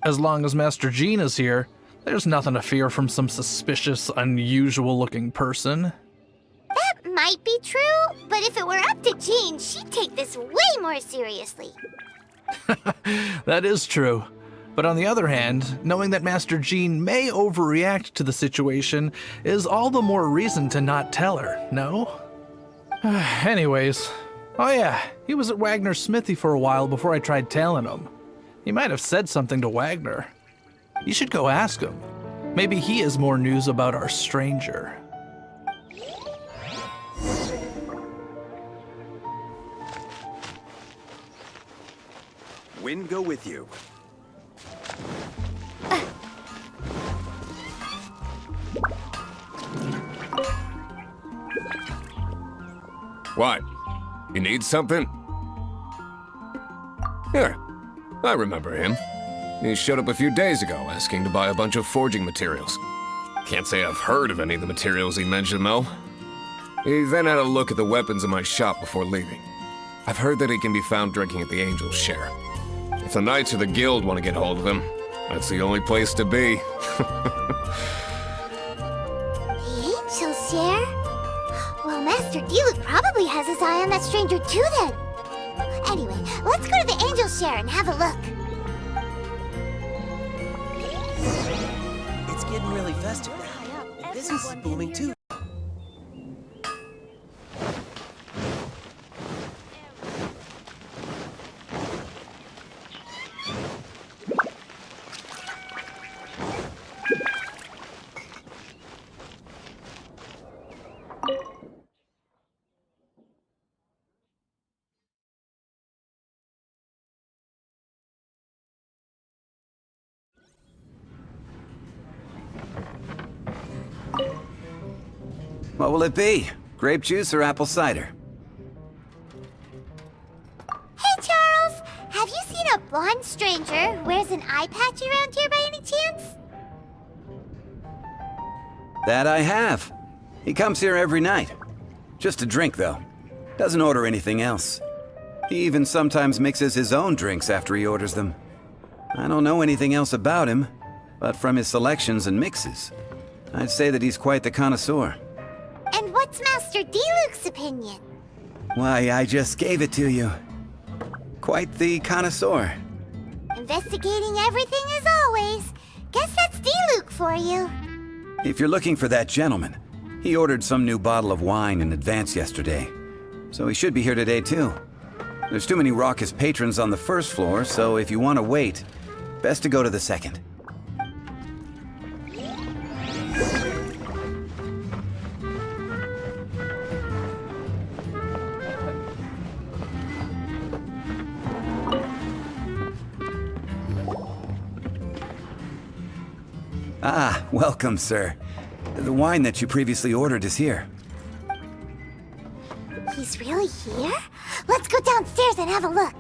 As long as Master Jean is here, there's nothing to fear from some suspicious, unusual-looking person. That might be true, but if it were up to Jean, she'd take this way more seriously. That is true. But on the other hand, knowing that Master Jean may overreact to the situation is all the more reason to not tell her, no? Anyways, oh yeah, he was at Wagner's smithy for a while before I tried tailing him. He might have said something to Wagner. You should go ask him. Maybe he has more news about our stranger. Wind go with you. What? You need something? Here, I remember him. He showed up a few days ago asking to buy a bunch of forging materials. Can't say I've heard of any of the materials he mentioned, though. He then had a look at the weapons in my shop before leaving. I've heard that he can be found drinking at the Angel's Share. If the Knights of the Guild want to get hold of him, that's the only place to be. The Angel's Share? Well, Master Diluc probably has his eye on that stranger too then. Anyway, let's go to the Angel's Share and have a look. It's getting really festive now, and business is booming too. What will it be? Grape juice or apple cider? Hey, Charles! Have you seen a blonde stranger who wears an eye patch around here by any chance? That I have. He comes here every night. Just to drink, though. Doesn't order anything else. He even sometimes mixes his own drinks after he orders them. I don't know anything else about him, but from his selections and mixes, I'd say that he's quite the connoisseur. And what's Master D-Luke's opinion? Why, I just gave it to you. Quite the connoisseur. Investigating everything as always. Guess that's D-Luke for you. If you're looking for that gentleman, he ordered some new bottle of wine in advance yesterday, so he should be here today too. There's too many raucous patrons on the first floor, so if you want to wait, best to go to the second. Ah, welcome, sir. The wine that you previously ordered is here. He's really here? Let's go downstairs and have a look.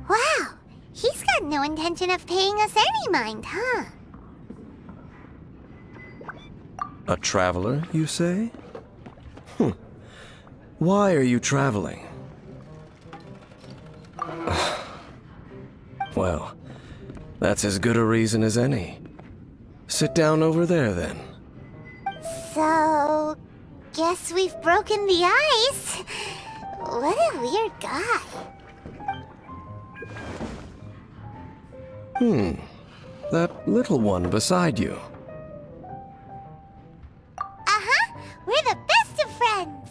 Wow, he's got no intention of paying us any mind, huh? A traveler, you say? Why are you traveling? Well, that's as good a reason as any. Sit down over there, then. So, guess we've broken the ice. What a weird guy. That little one beside you. Uh-huh, we're the best of friends.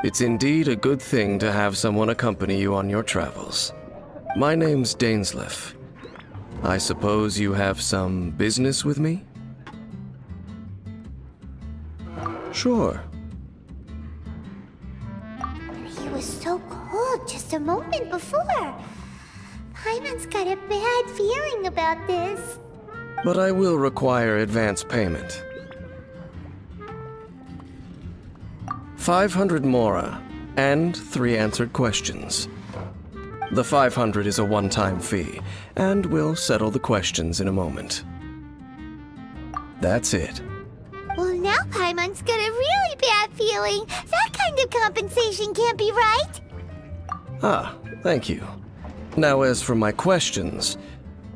It's indeed a good thing to have someone accompany you on your travels. My name's Dainsleif. I suppose you have some business with me? Sure. He was so cold just a moment before. Paimon's got a bad feeling about this. But I will require advance payment. 500 mora, and 3 answered questions. The 500 is a one-time fee, and we'll settle the questions in a moment. That's it. Well, now Paimon's got a really bad feeling. That kind of compensation can't be right. Ah, thank you. Now, as for my questions,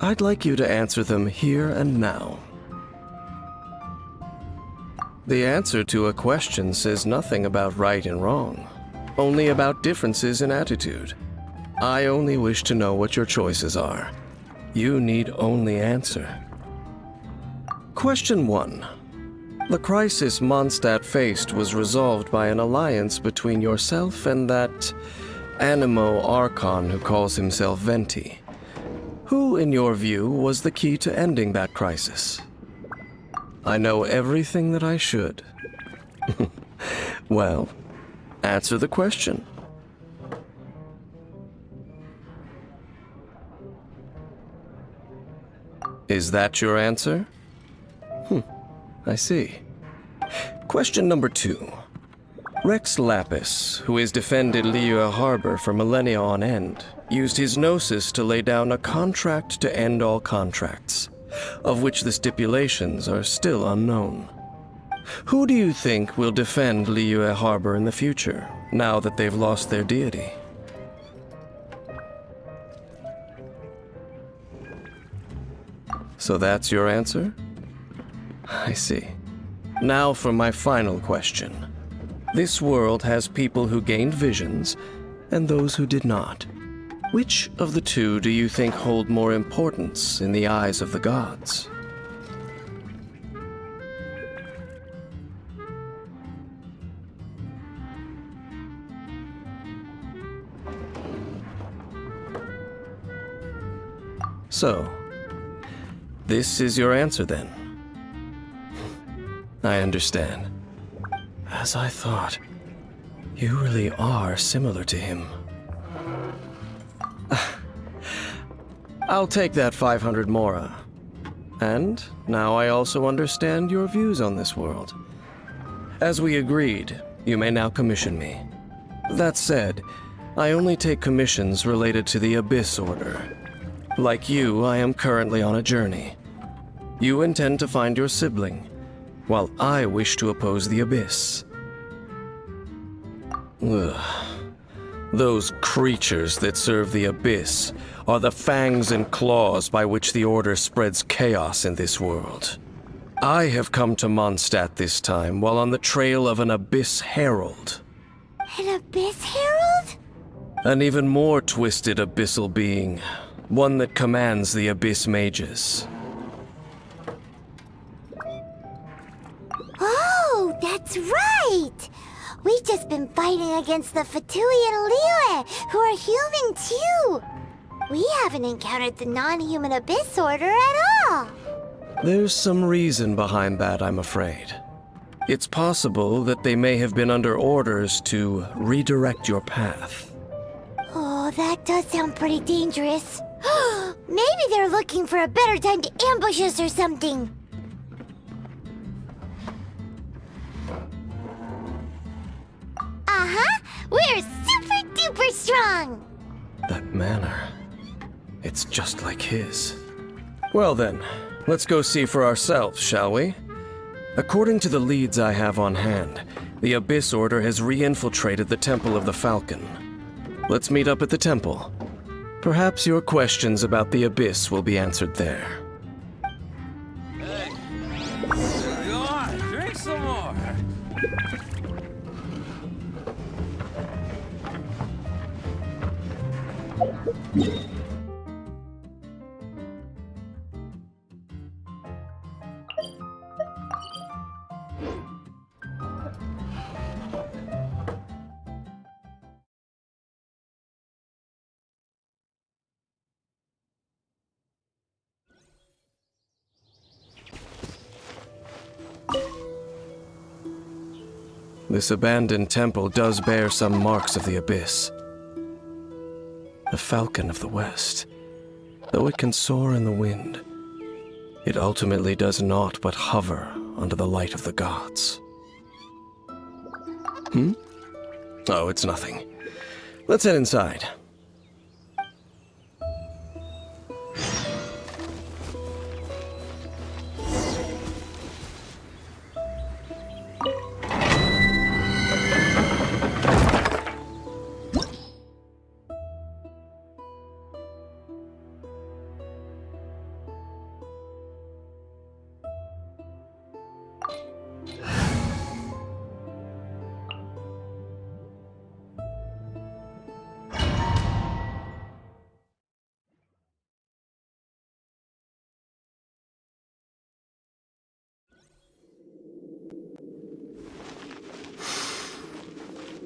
I'd like you to answer them here and now. The answer to a question says nothing about right and wrong, only about differences in attitude. I only wish to know what your choices are. You need only answer. Question 1. The crisis Mondstadt faced was resolved by an alliance between yourself and that Animo Archon who calls himself Venti. Who, in your view, was the key to ending that crisis? I know everything that I should. Well, answer the question. Is that your answer? I see. Question number 2. Rex Lapis, who has defended Liyue Harbor for millennia on end, used his gnosis to lay down a contract to end all contracts, of which the stipulations are still unknown. Who do you think will defend Liyue Harbor in the future, now that they've lost their deity? So that's your answer? I see. Now for my final question. This world has people who gained visions, and those who did not. Which of the two do you think hold more importance in the eyes of the gods? So, this is your answer then? I understand. As I thought, you really are similar to him. I'll take that 500 mora. And now I also understand your views on this world. As we agreed, you may now commission me. That said, I only take commissions related to the Abyss Order. Like you, I am currently on a journey. You intend to find your sibling, while I wish to oppose the Abyss. Ugh. Those creatures that serve the Abyss are the fangs and claws by which the Order spreads chaos in this world. I have come to Mondstadt this time while on the trail of an Abyss Herald. An Abyss Herald? An even more twisted abyssal being, one that commands the Abyss Mages. Oh, that's right! We've just been fighting against the Fatui and Liyue, who are human too! We haven't encountered the non-human Abyss Order at all! There's some reason behind that, I'm afraid. It's possible that they may have been under orders to redirect your path. Oh, that does sound pretty dangerous. Maybe they're looking for a better time to ambush us or something. Uh-huh! We're super duper strong! That manner, it's just like his. Well then, let's go see for ourselves, shall we? According to the leads I have on hand, the Abyss Order has re-infiltrated the Temple of the Falcon. Let's meet up at the temple. Perhaps your questions about the Abyss will be answered there. Hey, go on, drink some more. This abandoned temple does bear some marks of the Abyss. The Falcon of the West. Though it can soar in the wind, it ultimately does naught but hover under the light of the gods. Oh, it's nothing. Let's head inside.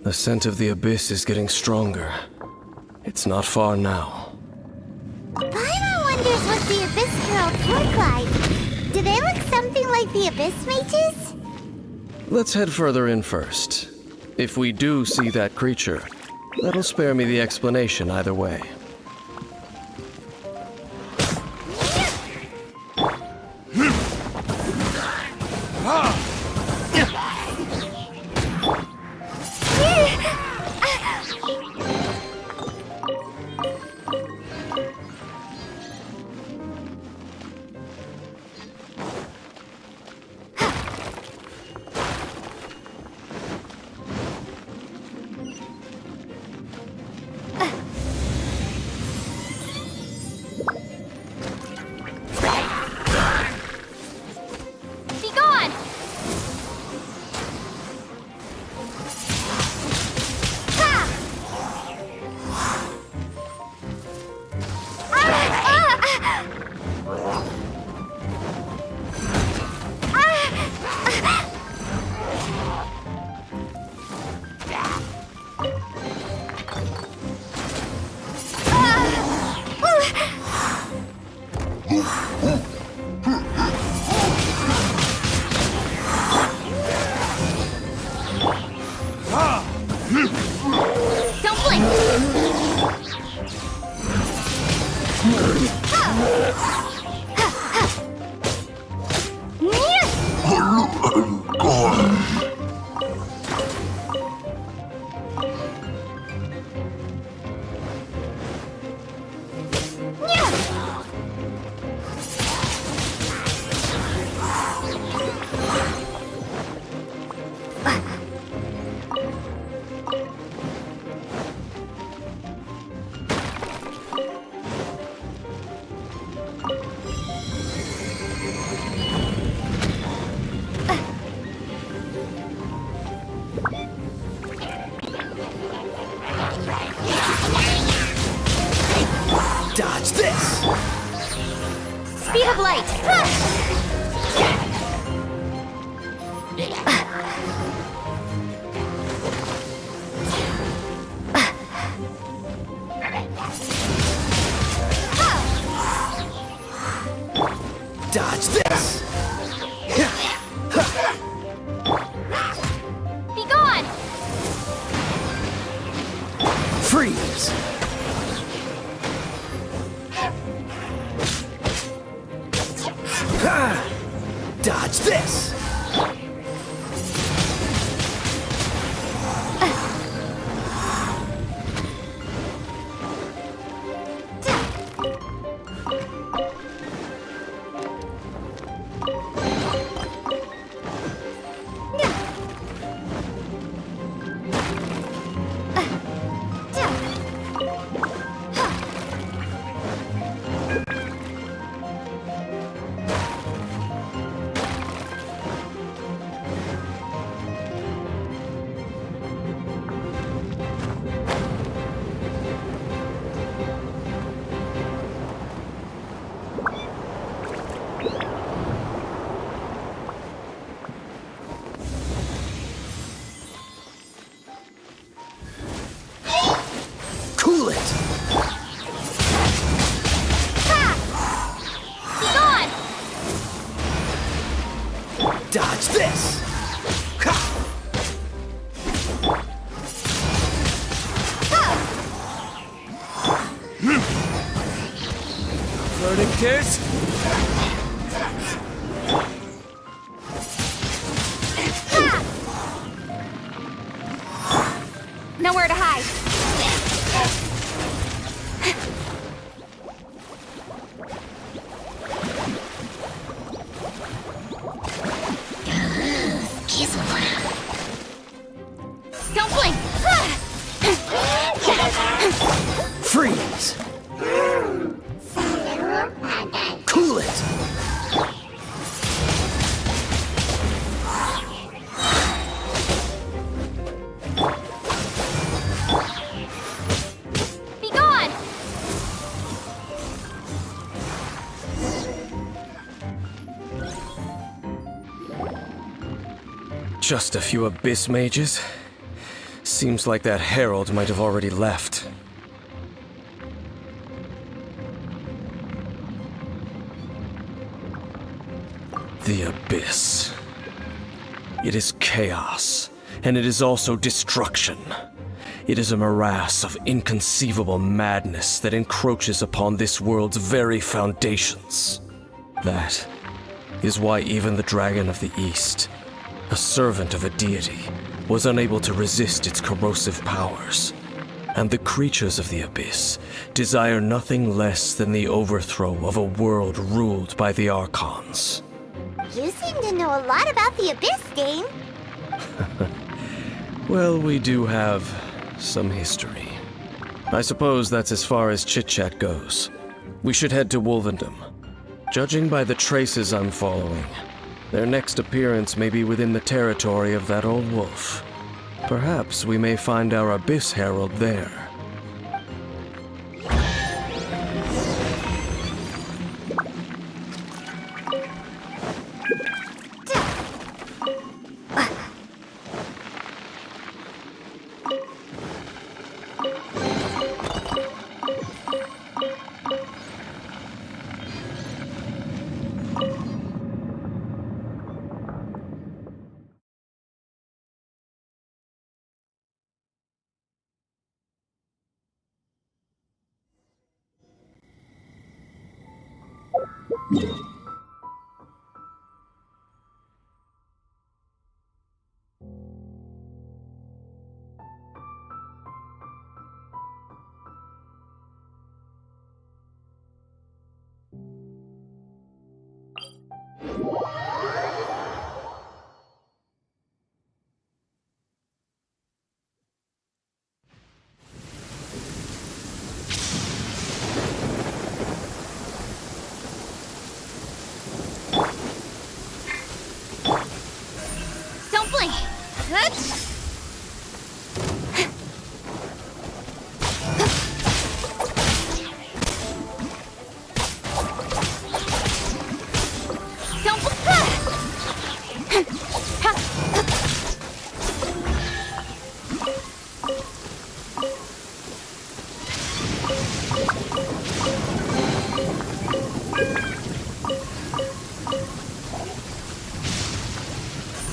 The scent of the Abyss is getting stronger. It's not far now. Paimon wonders what the Abyss Heralds look like. Do they look something like the Abyss Mages? Let's head further in first. If we do see that creature, that'll spare me the explanation either way. Dodge this! Be gone! Freeze! Dodge this! Cool it! Be gone! Dodge this! Verdict is... Nowhere to hide. Don't blink! Freeze! Cool it! Be gone! Just a few abyss mages? Seems like that herald might have already left. The abyss. It is chaos, and it is also destruction. It is a morass of inconceivable madness that encroaches upon this world's very foundations. That is why even the Dragon of the East, a servant of a deity, was unable to resist its corrosive powers. And the creatures of the abyss desire nothing less than the overthrow of a world ruled by the Archons. You seem to know a lot about the Abyss, Dane. Well, we do have some history. I suppose that's as far as chit-chat goes. We should head to Wolvendom. Judging by the traces I'm following, their next appearance may be within the territory of that old wolf. Perhaps we may find our Abyss Herald there. Don't blink! Don't blink!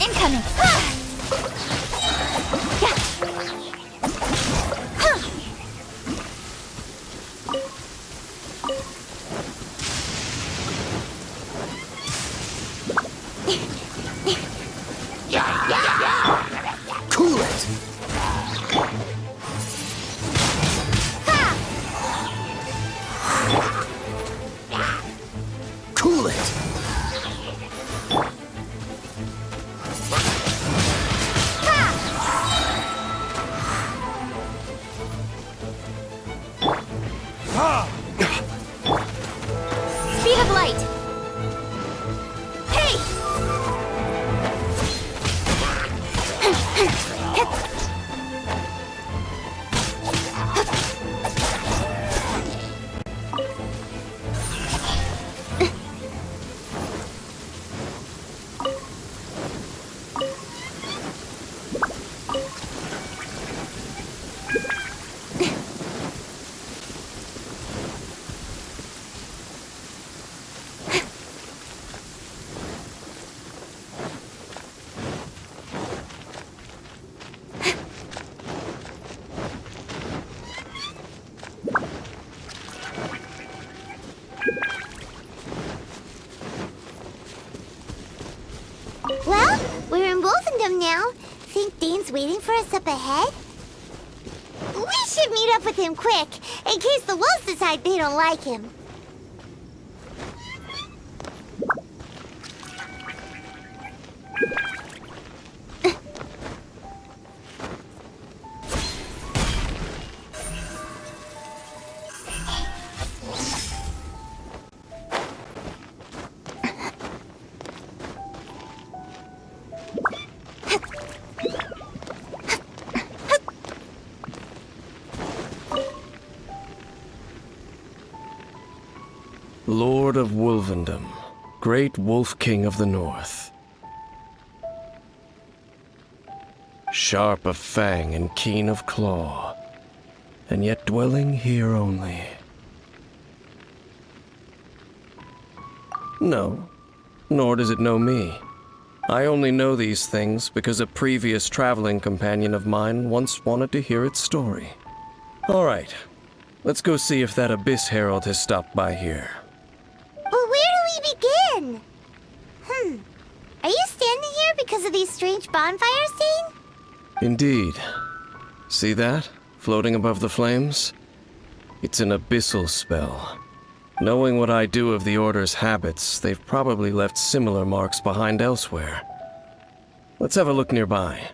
Incoming! Cool it! Cool it! Speed of light! Hey! Well, we're in Wolfendom now. Think Dane's waiting for us up ahead? We should meet up with him quick, in case the wolves decide they don't like him. Lord of Wolvendom, great Wolf King of the North. Sharp of fang and keen of claw, and yet dwelling here only. No, nor does it know me. I only know these things because a previous traveling companion of mine once wanted to hear its story. All right, let's go see if that Abyss Herald has stopped by here. But where do we begin? Are you standing here because of these strange bonfires, Dane? Indeed. See that? Floating above the flames? It's an abyssal spell. Knowing what I do of the Order's habits, they've probably left similar marks behind elsewhere. Let's have a look nearby.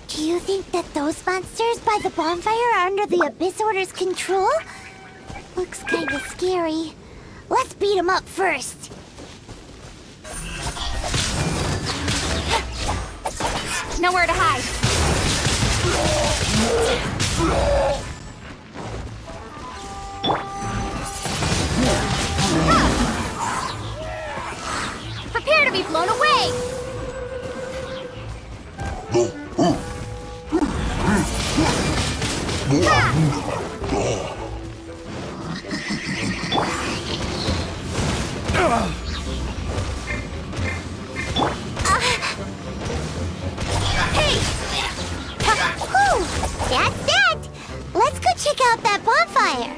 Do you think that those monsters by the bonfire are under the Abyss Order's control? Looks kinda scary. Let's beat them up first. Nowhere to hide. Prepare to be blown away! Hey! Whew! That's that! Let's go check out that bonfire!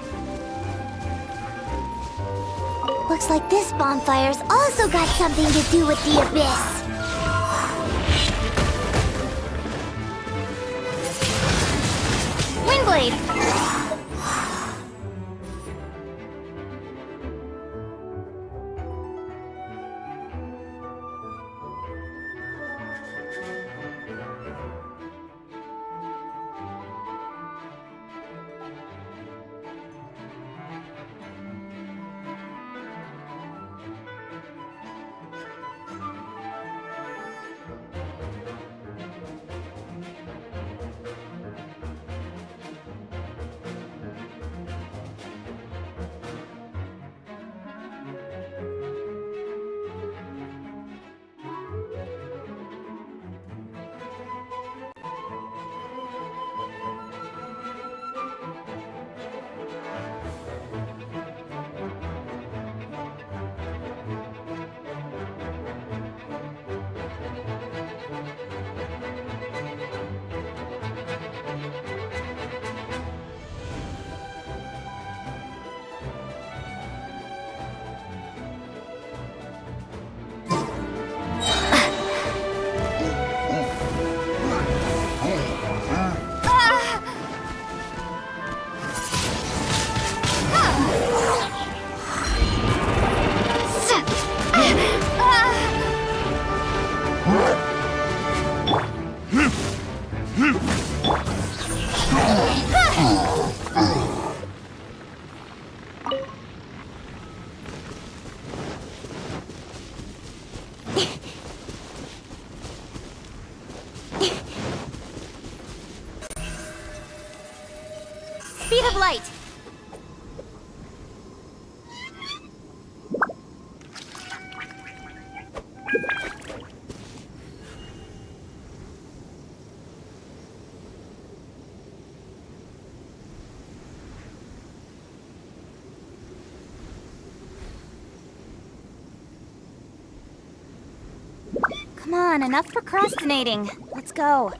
Looks like this bonfire's also got something to do with the Abyss. Windblade! Come on, enough procrastinating. Let's go.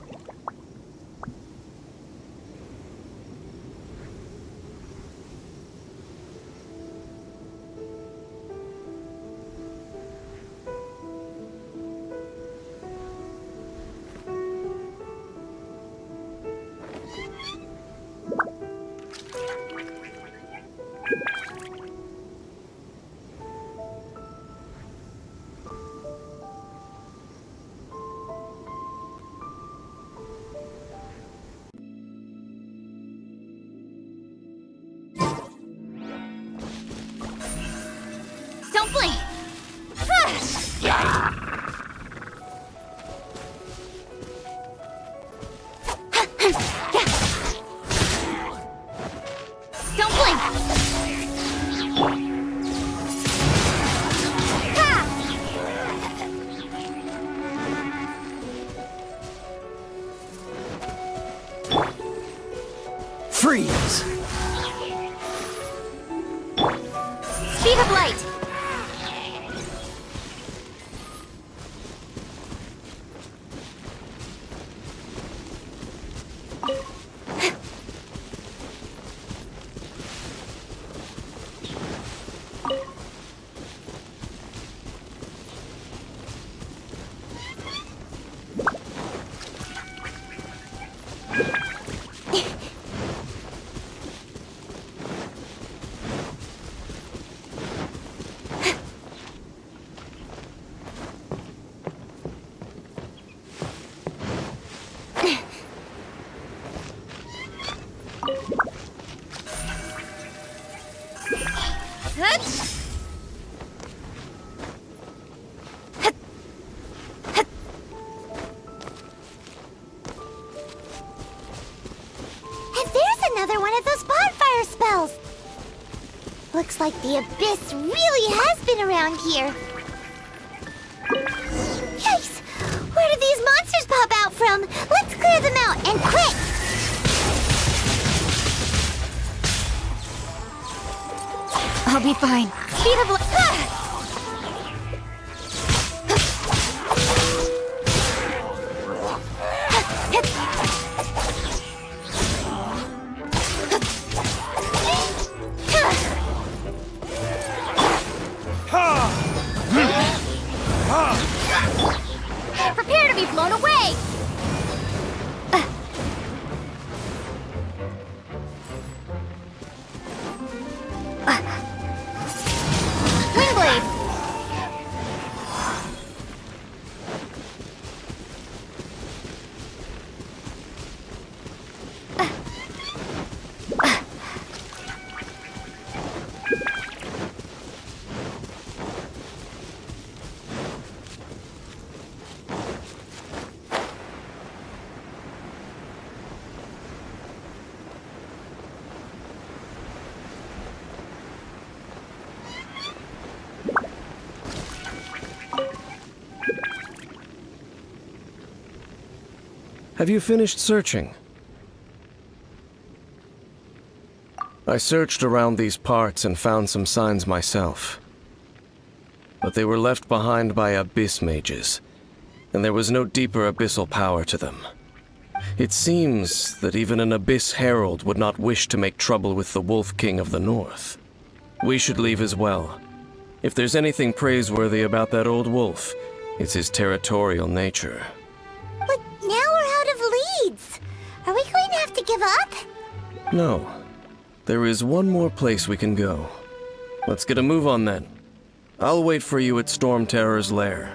Don't blink! Don't blink! Freeze! Speed of light! Looks like the abyss really has been around here. Yikes! Where did these monsters pop out from? Let's clear them out, and quick! I'll be fine. Speed of light. Prepare to be blown away! Windblade! Have you finished searching? I searched around these parts and found some signs myself. But they were left behind by abyss mages, and there was no deeper abyssal power to them. It seems that even an abyss herald would not wish to make trouble with the Wolf King of the North. We should leave as well. If there's anything praiseworthy about that old wolf, it's his territorial nature. But now we're out of leads. Are we going to have to give up? No. There is one more place we can go. Let's get a move on then. I'll wait for you at Storm Terror's lair.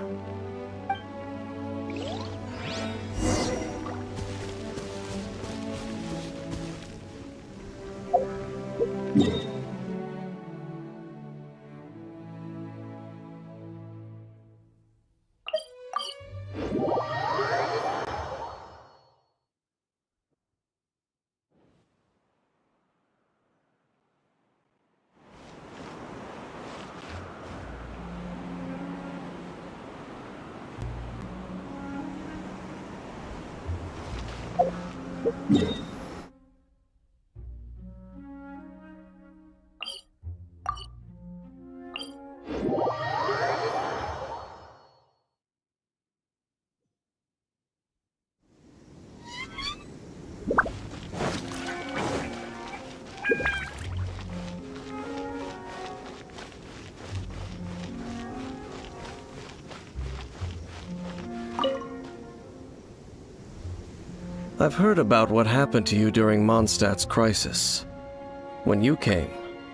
I've heard about what happened to you during Mondstadt's crisis. When you came,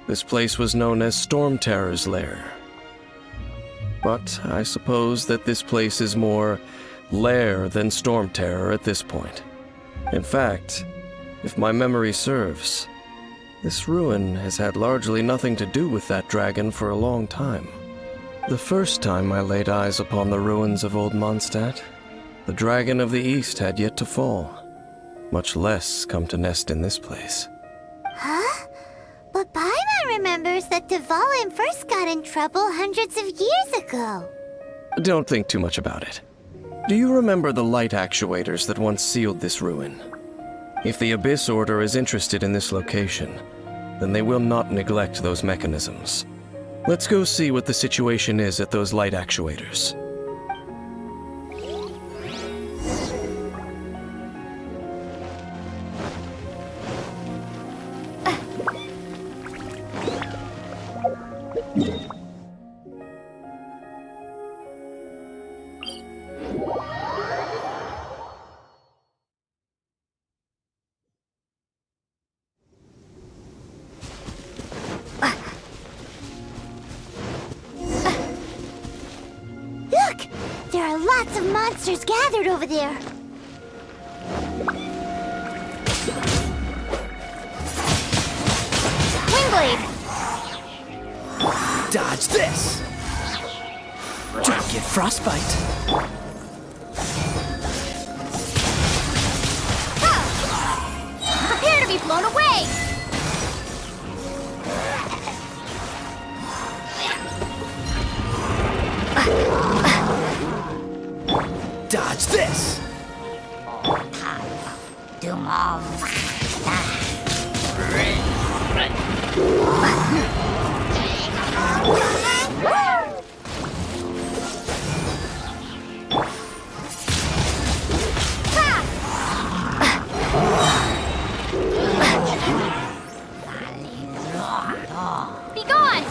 this place was known as Storm Terror's lair. But I suppose that this place is more lair than Storm Terror at this point. In fact, if my memory serves, this ruin has had largely nothing to do with that dragon for a long time. The first time I laid eyes upon the ruins of Old Mondstadt, the Dragon of the East had yet to fall, much less come to nest in this place. Huh? But Paimon remembers that Dvalin first got in trouble hundreds of years ago. Don't think too much about it. Do you remember the light actuators that once sealed this ruin? If the Abyss Order is interested in this location, then they will not neglect those mechanisms. Let's go see what the situation is at those light actuators. Look! There are lots of monsters gathered over there. Windblade! Dodge this! Don't get frostbite. Prepare to be blown away! Dodge this! Be gone!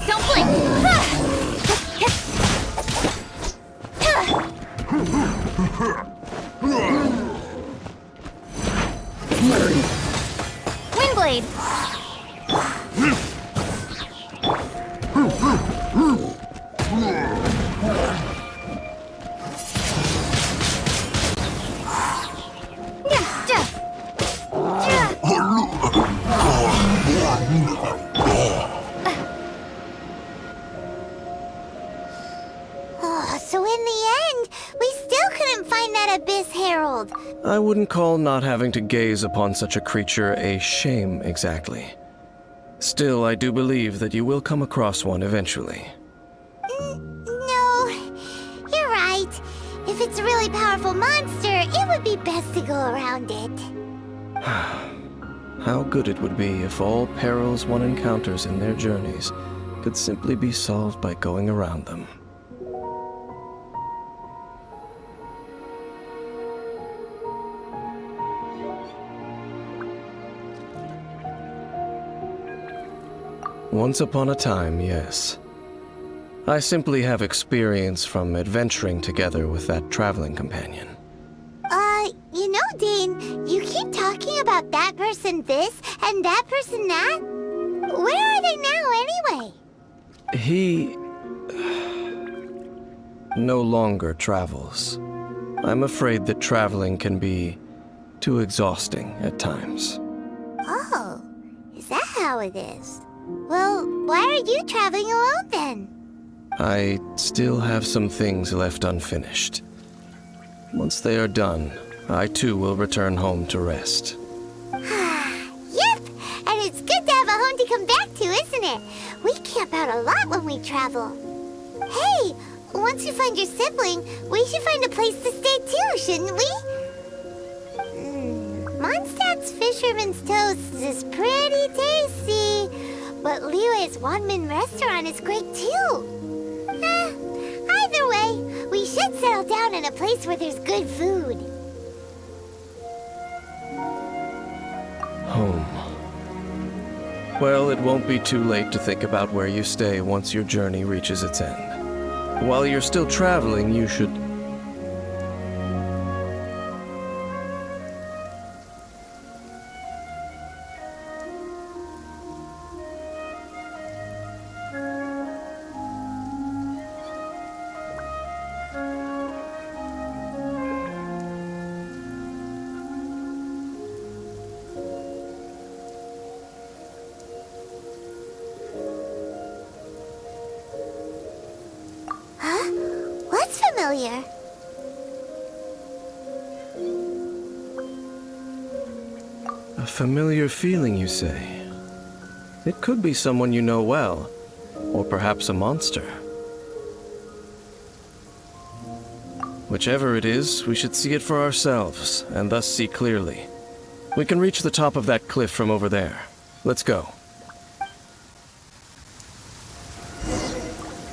Don't blink! Windblade! Oh, so in the end, we still couldn't find that Abyss Herald. I wouldn't call not having to gaze upon such a creature a shame exactly. Still, I do believe that you will come across one eventually. No, you're right. If it's a really powerful monster, it would be best to go around it. How good it would be if all perils one encounters in their journeys could simply be solved by going around them. Once upon a time, yes. I simply have experience from adventuring together with that traveling companion. You know, Dane, you keep talking about that person this and that person that. Where are they now, anyway? He no longer travels. I'm afraid that traveling can be too exhausting at times. Oh, is that how it is? Well, why are you traveling alone then? I still have some things left unfinished. Once they are done, I too will return home to rest. Yep, and it's good to have a home to come back to, isn't it? We camp out a lot when we travel. Hey, once you find your sibling, we should find a place to stay too, shouldn't we? Mondstadt's Fisherman's Toast is pretty tasty, but Liyue's one-man restaurant is great too. Either way, we should settle down in a place where there's good food. Home. Well, it won't be too late to think about where you stay once your journey reaches its end. While you're still traveling, you should... What's familiar? A familiar feeling, you say? It could be someone you know well, or perhaps a monster. Whichever it is, we should see it for ourselves, and thus see clearly. We can reach the top of that cliff from over there. Let's go.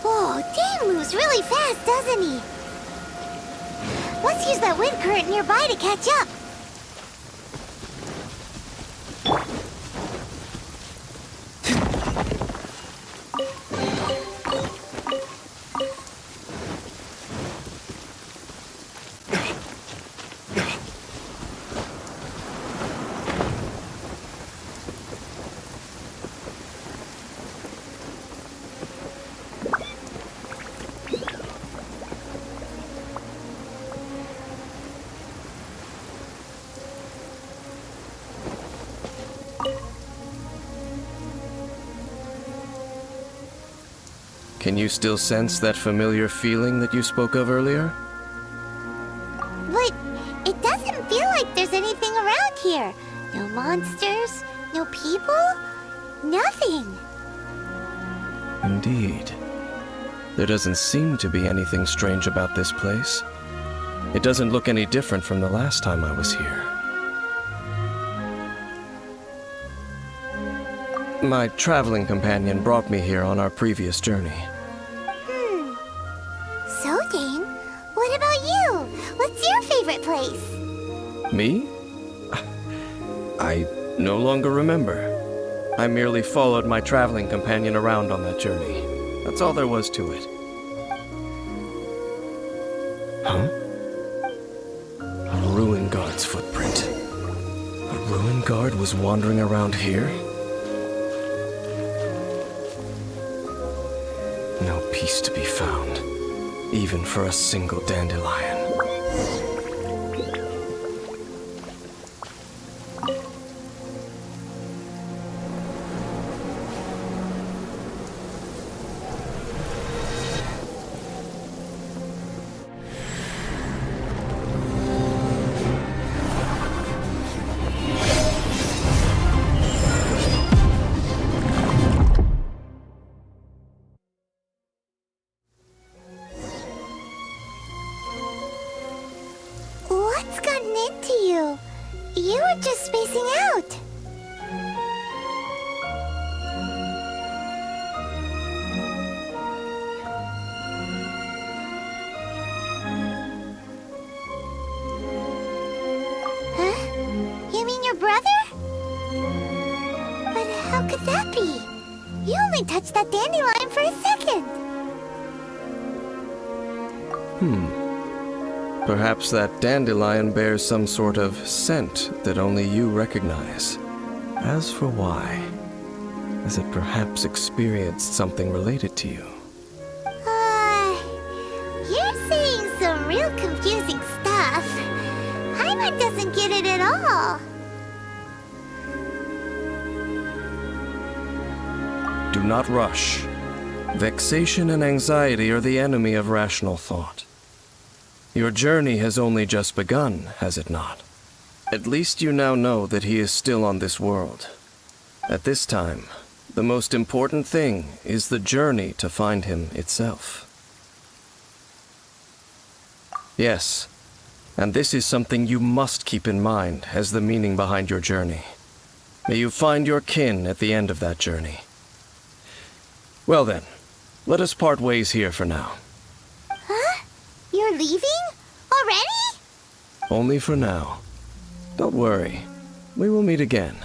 Whoa, Dane moves really fast, doesn't he? Let's use that wind current nearby to catch up. Can you still sense that familiar feeling that you spoke of earlier? But it doesn't feel like there's anything around here. No monsters, no people, nothing. Indeed. There doesn't seem to be anything strange about this place. It doesn't look any different from the last time I was here. My traveling companion brought me here on our previous journey. So, Dane, what about you? What's your favorite place? Me? I no longer remember. I merely followed my traveling companion around on that journey. That's all there was to it. Huh? A ruin guard's footprint. A ruin guard was wandering around here? No peace to be found, even for a single dandelion. What's gotten into you? You were just spacing out. Huh? You mean your brother? But how could that be? You only touched that dandelion for a second. Perhaps that dandelion bears some sort of scent that only you recognize. As for why, has it perhaps experienced something related to you? You're saying some real confusing stuff. Paimon doesn't get it at all. Do not rush. Vexation and anxiety are the enemy of rational thought. Your journey has only just begun, has it not? At least you now know that he is still on this world. At this time, the most important thing is the journey to find him itself. Yes, and this is something you must keep in mind as the meaning behind your journey. May you find your kin at the end of that journey. Well then, let us part ways here for now. Huh? You're leaving? Already? Only for now. Don't worry, we will meet again.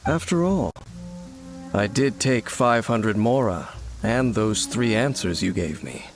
After all, I did take 500 mora and those 3 answers you gave me.